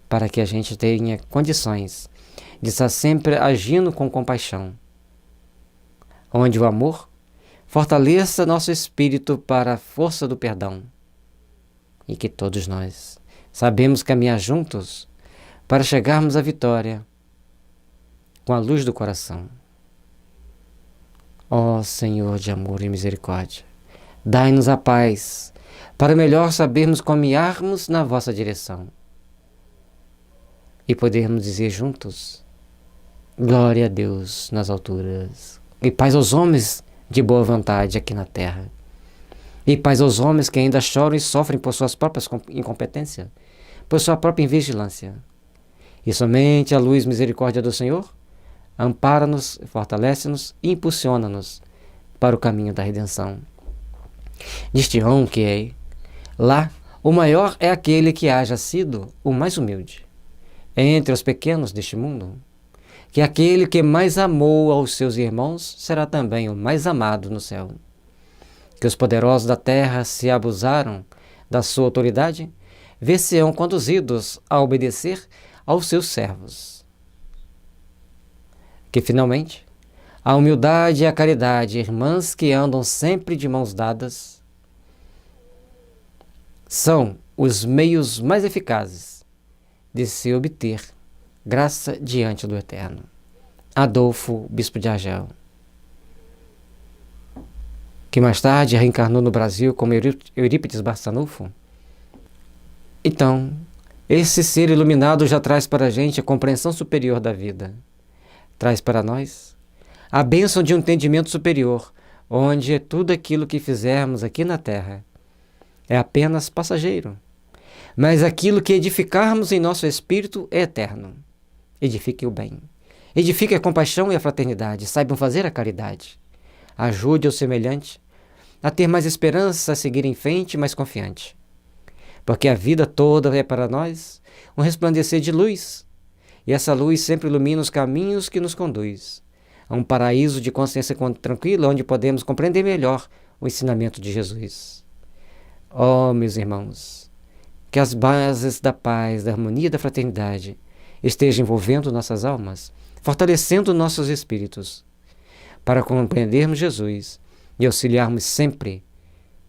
Speaker 1: para que a gente tenha condições de estar sempre agindo com compaixão, onde o amor fortaleça nosso espírito para a força do perdão, e que todos nós sabemos caminhar juntos para chegarmos à vitória com a luz do coração. Ó Senhor de amor e misericórdia, dai-nos a paz para melhor sabermos caminharmos na vossa direção e podermos dizer juntos: glória a Deus nas alturas, e paz aos homens de boa vontade aqui na terra, e paz aos homens que ainda choram e sofrem por suas próprias incompetências, por sua própria invigilância. E somente a luz e misericórdia do Senhor ampara-nos, fortalece-nos e impulsiona-nos para o caminho da redenção. Diz-te-ão que é lá o maior é aquele que haja sido o mais humilde entre os pequenos deste mundo, que aquele que mais amou aos seus irmãos será também o mais amado no céu. Que os poderosos da terra se abusaram da sua autoridade, ver-se-ão conduzidos a obedecer aos seus servos. Que finalmente a humildade e a caridade, irmãs que andam sempre de mãos dadas, são os meios mais eficazes de se obter graça diante do Eterno. Adolfo, bispo de Argel, que mais tarde reencarnou no Brasil como Eurípides Barçanufo. Então, esse ser iluminado já traz para a gente a compreensão superior da vida. Traz para nós a bênção de um entendimento superior, onde tudo aquilo que fizermos aqui na terra é apenas passageiro, mas aquilo que edificarmos em nosso espírito é eterno. Edifique o bem, edifique a compaixão e a fraternidade, saibam fazer a caridade, ajude o semelhante a ter mais esperança, a seguir em frente mais confiante, porque a vida toda é para nós um resplandecer de luz, e essa luz sempre ilumina os caminhos que nos conduz a um paraíso de consciência tranquila, onde podemos compreender melhor o ensinamento de Jesus. Oh, meus irmãos, que as bases da paz, da harmonia e da fraternidade estejam envolvendo nossas almas, fortalecendo nossos espíritos, para compreendermos Jesus e auxiliarmos sempre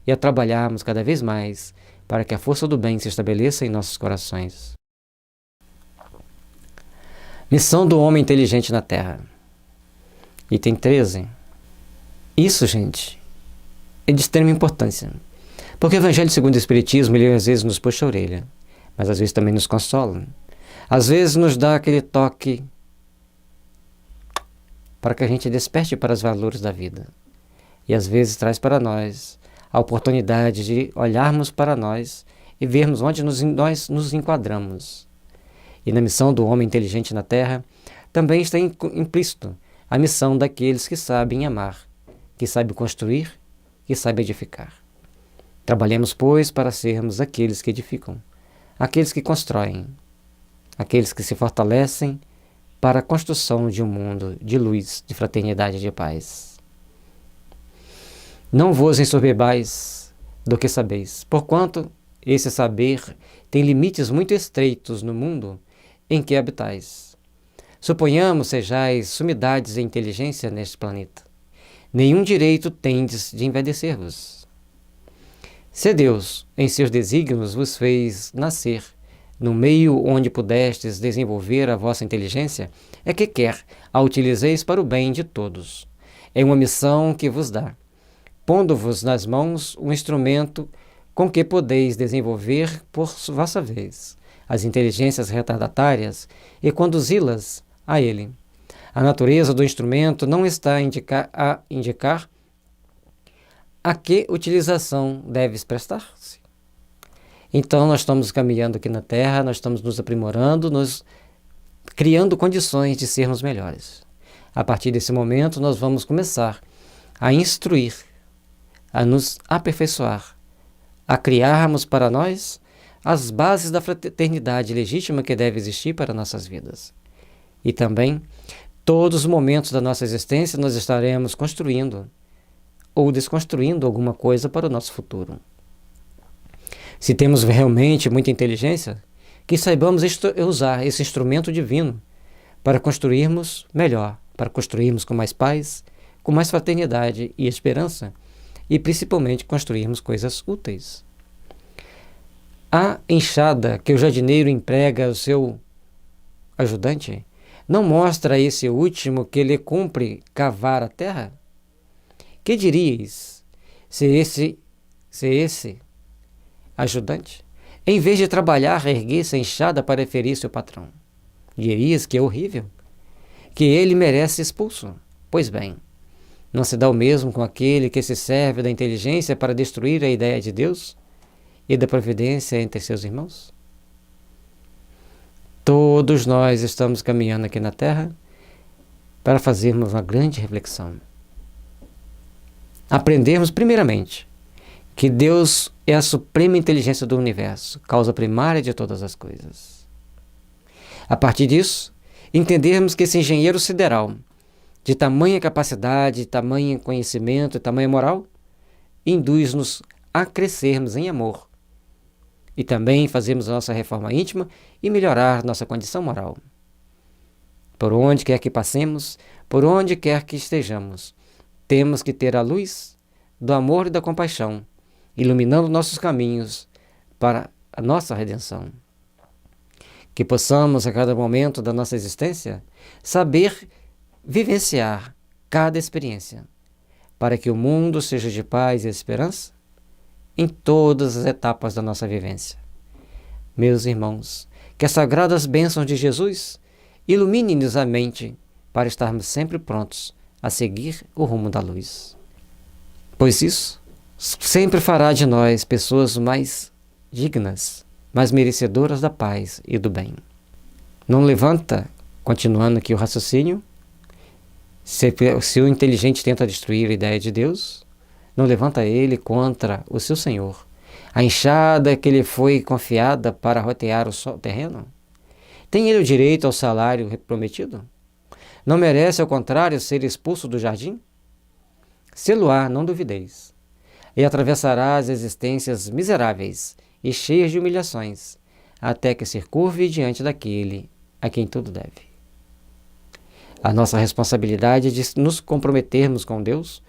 Speaker 1: e a trabalharmos cada vez mais para que a força do bem se estabeleça em nossos corações. Missão do homem inteligente na Terra. Item 13. Isso, gente, é de extrema importância, porque o Evangelho segundo o Espiritismo, ele às vezes nos puxa a orelha, mas às vezes também nos consola. Às vezes nos dá aquele toque para que a gente desperte para os valores da vida. E às vezes traz para nós a oportunidade de olharmos para nós e vermos onde nós nos enquadramos. E na missão do homem inteligente na Terra também está implícito a missão daqueles que sabem amar, que sabem construir, que sabem edificar. Trabalhemos, pois, para sermos aqueles que edificam, aqueles que constroem, aqueles que se fortalecem para a construção de um mundo de luz, de fraternidade e de paz. Não vos ensoberbais do que sabeis, porquanto esse saber tem limites muito estreitos no mundo em que habitais. Suponhamos sejais sumidades em inteligência neste planeta. Nenhum direito tendes de envadecer-vos. Se Deus, em seus desígnios, vos fez nascer no meio onde pudestes desenvolver a vossa inteligência, é que quer a utilizeis para o bem de todos. É uma missão que vos dá, pondo-vos nas mãos um instrumento com que podeis desenvolver por vossa vez as inteligências retardatárias e conduzi-las a ele. A natureza do instrumento não está a indicar a que utilização deves prestar-se. Então nós estamos caminhando aqui na Terra, nós estamos nos aprimorando, nos criando condições de sermos melhores. A partir desse momento nós vamos começar a instruir, a nos aperfeiçoar, a criarmos para nós as bases da fraternidade legítima que deve existir para nossas vidas. E também, todos os momentos da nossa existência nós estaremos construindo ou desconstruindo alguma coisa para o nosso futuro. Se temos realmente muita inteligência, que saibamos usar esse instrumento divino para construirmos melhor, para construirmos com mais paz, com mais fraternidade e esperança, e principalmente construirmos coisas úteis. A enxada que o jardineiro emprega ao seu ajudante não mostra a esse último que lhe cumpre cavar a terra? Que diríeis se esse ajudante, em vez de trabalhar, erguesse a enxada para ferir seu patrão? Dirias que é horrível, que ele merece expulso. Pois bem, não se dá o mesmo com aquele que se serve da inteligência para destruir a ideia de Deus e da providência entre seus irmãos? Todos nós estamos caminhando aqui na Terra para fazermos uma grande reflexão. Aprendermos, primeiramente, que Deus é a suprema inteligência do universo, causa primária de todas as coisas. A partir disso, entendermos que esse engenheiro sideral, de tamanha capacidade, tamanho conhecimento e tamanha moral, induz-nos a crescermos em amor e também fazermos a nossa reforma íntima e melhorar nossa condição moral. Por onde quer que passemos, por onde quer que estejamos, temos que ter a luz do amor e da compaixão, iluminando nossos caminhos para a nossa redenção. Que possamos, a cada momento da nossa existência, saber vivenciar cada experiência, para que o mundo seja de paz e esperança em todas as etapas da nossa vivência. Meus irmãos, que as sagradas bênçãos de Jesus iluminem-nos a mente para estarmos sempre prontos a seguir o rumo da luz. Pois isso sempre fará de nós pessoas mais dignas, mais merecedoras da paz e do bem. Não levanta, continuando aqui o raciocínio, se o inteligente tenta destruir a ideia de Deus, não levanta ele contra o seu Senhor. A enxada que lhe foi confiada para rotear o terreno? Tem ele o direito ao salário prometido? Não merece, ao contrário, ser expulso do jardim? Se-lo-á, não duvideis, e atravessará as existências miseráveis e cheias de humilhações, até que se curve diante daquele a quem tudo deve. A nossa responsabilidade é de nos comprometermos com Deus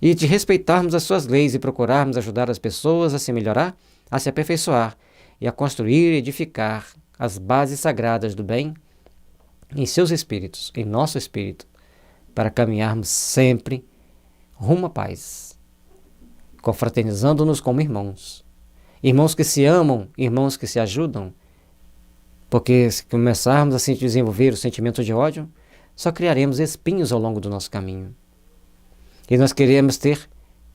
Speaker 1: e de respeitarmos as suas leis e procurarmos ajudar as pessoas a se melhorar, a se aperfeiçoar e a construir e edificar as bases sagradas do bem em seus espíritos, em nosso espírito, para caminharmos sempre rumo à paz, confraternizando-nos como irmãos. Irmãos que se amam, irmãos que se ajudam, porque se começarmos a se desenvolver o sentimento de ódio, só criaremos espinhos ao longo do nosso caminho. E nós queremos ter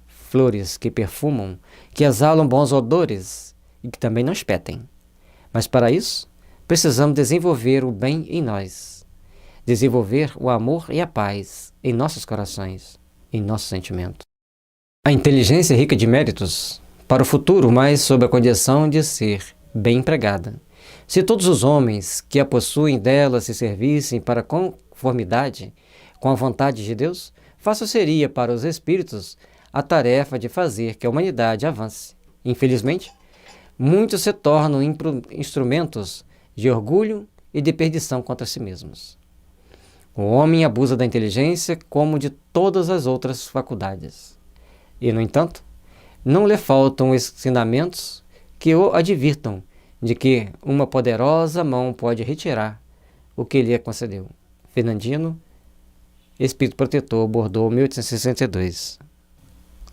Speaker 1: flores que perfumam, que exalam bons odores e que também não espetem. Mas para isso, precisamos desenvolver o bem em nós, desenvolver o amor e a paz em nossos corações, em nossos sentimentos. A inteligência é rica de méritos para o futuro, mas sob a condição de ser bem empregada. Se todos os homens que a possuem dela se servissem para conformidade com a vontade de Deus, fácil seria para os espíritos a tarefa de fazer que a humanidade avance. Infelizmente, muitos se tornam instrumentos de orgulho e de perdição contra si mesmos. O homem abusa da inteligência como de todas as outras faculdades. E, no entanto, não lhe faltam ensinamentos que o advirtam de que uma poderosa mão pode retirar o que lhe concedeu. Fernandino, Espírito Protetor, Bordeaux, 1862.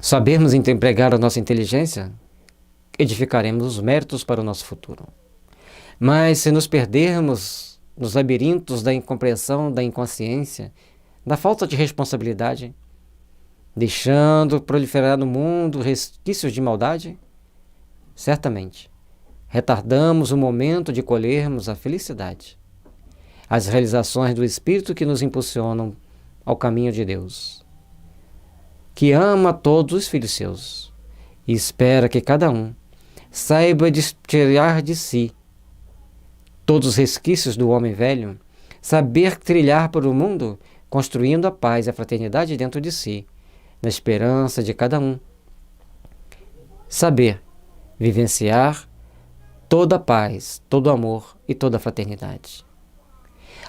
Speaker 1: Sabermos empregar a nossa inteligência, edificaremos os méritos para o nosso futuro. Mas se nos perdermos nos labirintos da incompreensão, da inconsciência, da falta de responsabilidade, deixando proliferar no mundo resquícios de maldade, certamente retardamos o momento de colhermos a felicidade, as realizações do Espírito que nos impulsionam ao caminho de Deus. que ama todos os filhos seus e espera que cada um saiba tirar de si todos os resquícios do homem velho, saber trilhar por o mundo, construindo a paz e a fraternidade dentro de si, na esperança de cada um. Saber vivenciar toda a paz, todo o amor e toda a fraternidade.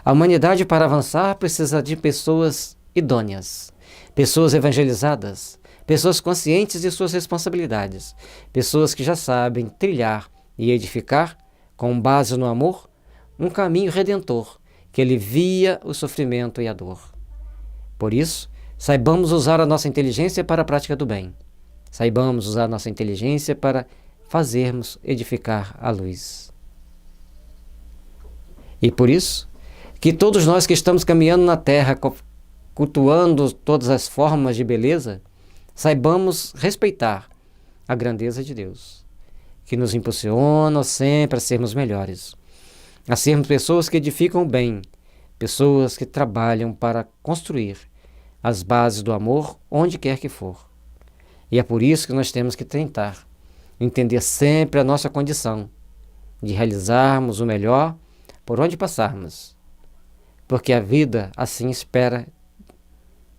Speaker 1: A humanidade, para avançar, precisa de pessoas idôneas, pessoas evangelizadas, pessoas conscientes de suas responsabilidades, pessoas que já sabem trilhar e edificar, com base no amor, um caminho redentor que alivia o sofrimento e a dor. Por isso, saibamos usar a nossa inteligência para a prática do bem. Saibamos usar a nossa inteligência para fazermos edificar a luz. E por isso, que todos nós que estamos caminhando na Terra, cultuando todas as formas de beleza, saibamos respeitar a grandeza de Deus, que nos impulsiona sempre a sermos melhores, a sermos pessoas que edificam o bem, pessoas que trabalham para construir as bases do amor onde quer que for. E é por isso que nós temos que tentar entender sempre a nossa condição de realizarmos o melhor por onde passarmos, porque a vida assim espera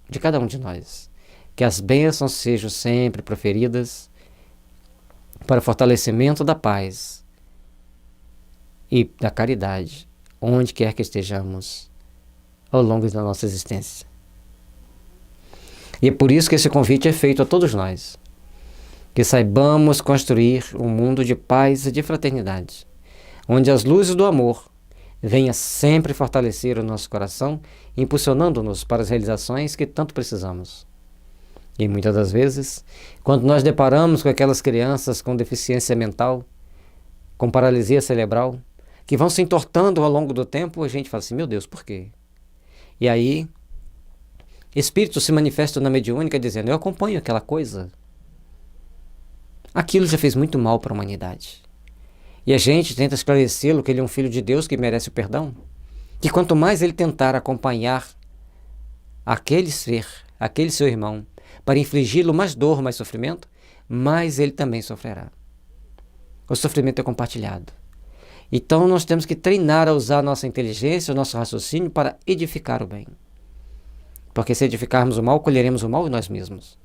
Speaker 1: de cada um de nós, que as bênçãos sejam sempre proferidas para o fortalecimento da paz e da caridade, onde quer que estejamos ao longo da nossa existência. E é por isso que esse convite é feito a todos nós, que saibamos construir um mundo de paz e de fraternidade, onde as luzes do amor venham sempre fortalecer o nosso coração, impulsionando-nos para as realizações que tanto precisamos. E muitas das vezes, quando nós deparamos com aquelas crianças com deficiência mental, com paralisia cerebral, que vão se entortando ao longo do tempo, a gente fala assim, meu Deus, por quê? E aí, espíritos se manifestam na mediúnica dizendo, eu acompanho aquela coisa. Aquilo já fez muito mal para a humanidade. E a gente tenta esclarecê-lo que ele é um filho de Deus que merece o perdão. Que quanto mais ele tentar acompanhar aquele ser, aquele seu irmão, para infligi-lo mais dor, mais sofrimento, mais ele também sofrerá. O sofrimento é compartilhado. Então nós temos que treinar a usar a nossa inteligência, o nosso raciocínio para edificar o bem. Porque se edificarmos o mal, colheremos o mal em nós mesmos.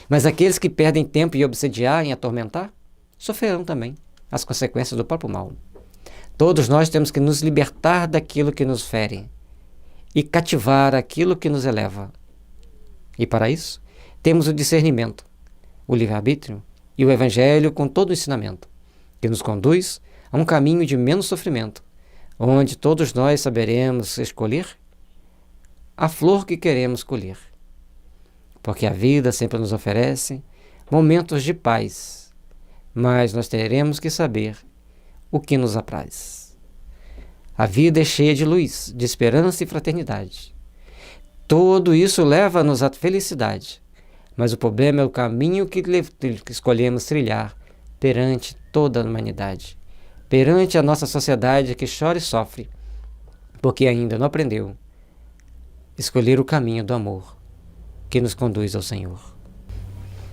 Speaker 1: Mas aqueles que perdem tempo em obsediar, em atormentar, sofrerão também as consequências do próprio mal. Todos nós temos que nos libertar daquilo que nos fere e cativar aquilo que nos eleva. E para isso, temos o discernimento, o livre-arbítrio e o Evangelho com todo o ensinamento, que nos conduz a um caminho de menos sofrimento, onde todos nós saberemos escolher a flor que queremos colher. Porque a vida sempre nos oferece momentos de paz, mas nós teremos que saber o que nos apraz. A vida é cheia de luz, de esperança e fraternidade. Tudo isso leva-nos à felicidade, mas o problema é o caminho que escolhemos trilhar perante toda a humanidade, perante a nossa sociedade que chora e sofre, porque ainda não aprendeu a escolher o caminho do amor que nos conduz ao Senhor.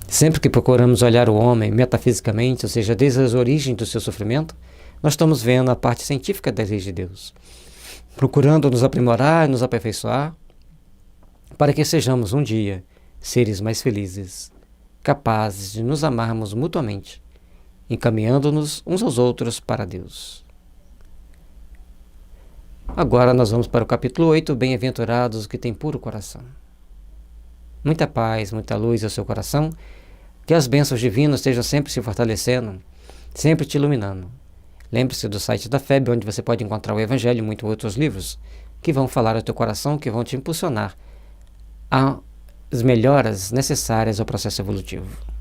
Speaker 1: Sempre que procuramos olhar o homem metafisicamente, ou seja, desde as origens do seu sofrimento, nós estamos vendo a parte científica das leis de Deus, procurando nos aprimorar e nos aperfeiçoar, para que sejamos um dia seres mais felizes, capazes de nos amarmos mutuamente, encaminhando-nos uns aos outros para Deus. Agora nós vamos para o capítulo 8, Bem-aventurados os que têm puro coração. Muita paz, muita luz ao seu coração, que as bênçãos divinas estejam sempre se fortalecendo, sempre te iluminando. Lembre-se do site da FEB, onde você pode encontrar o Evangelho e muitos outros livros que vão falar ao teu coração, que vão te impulsionar às melhoras necessárias ao processo evolutivo.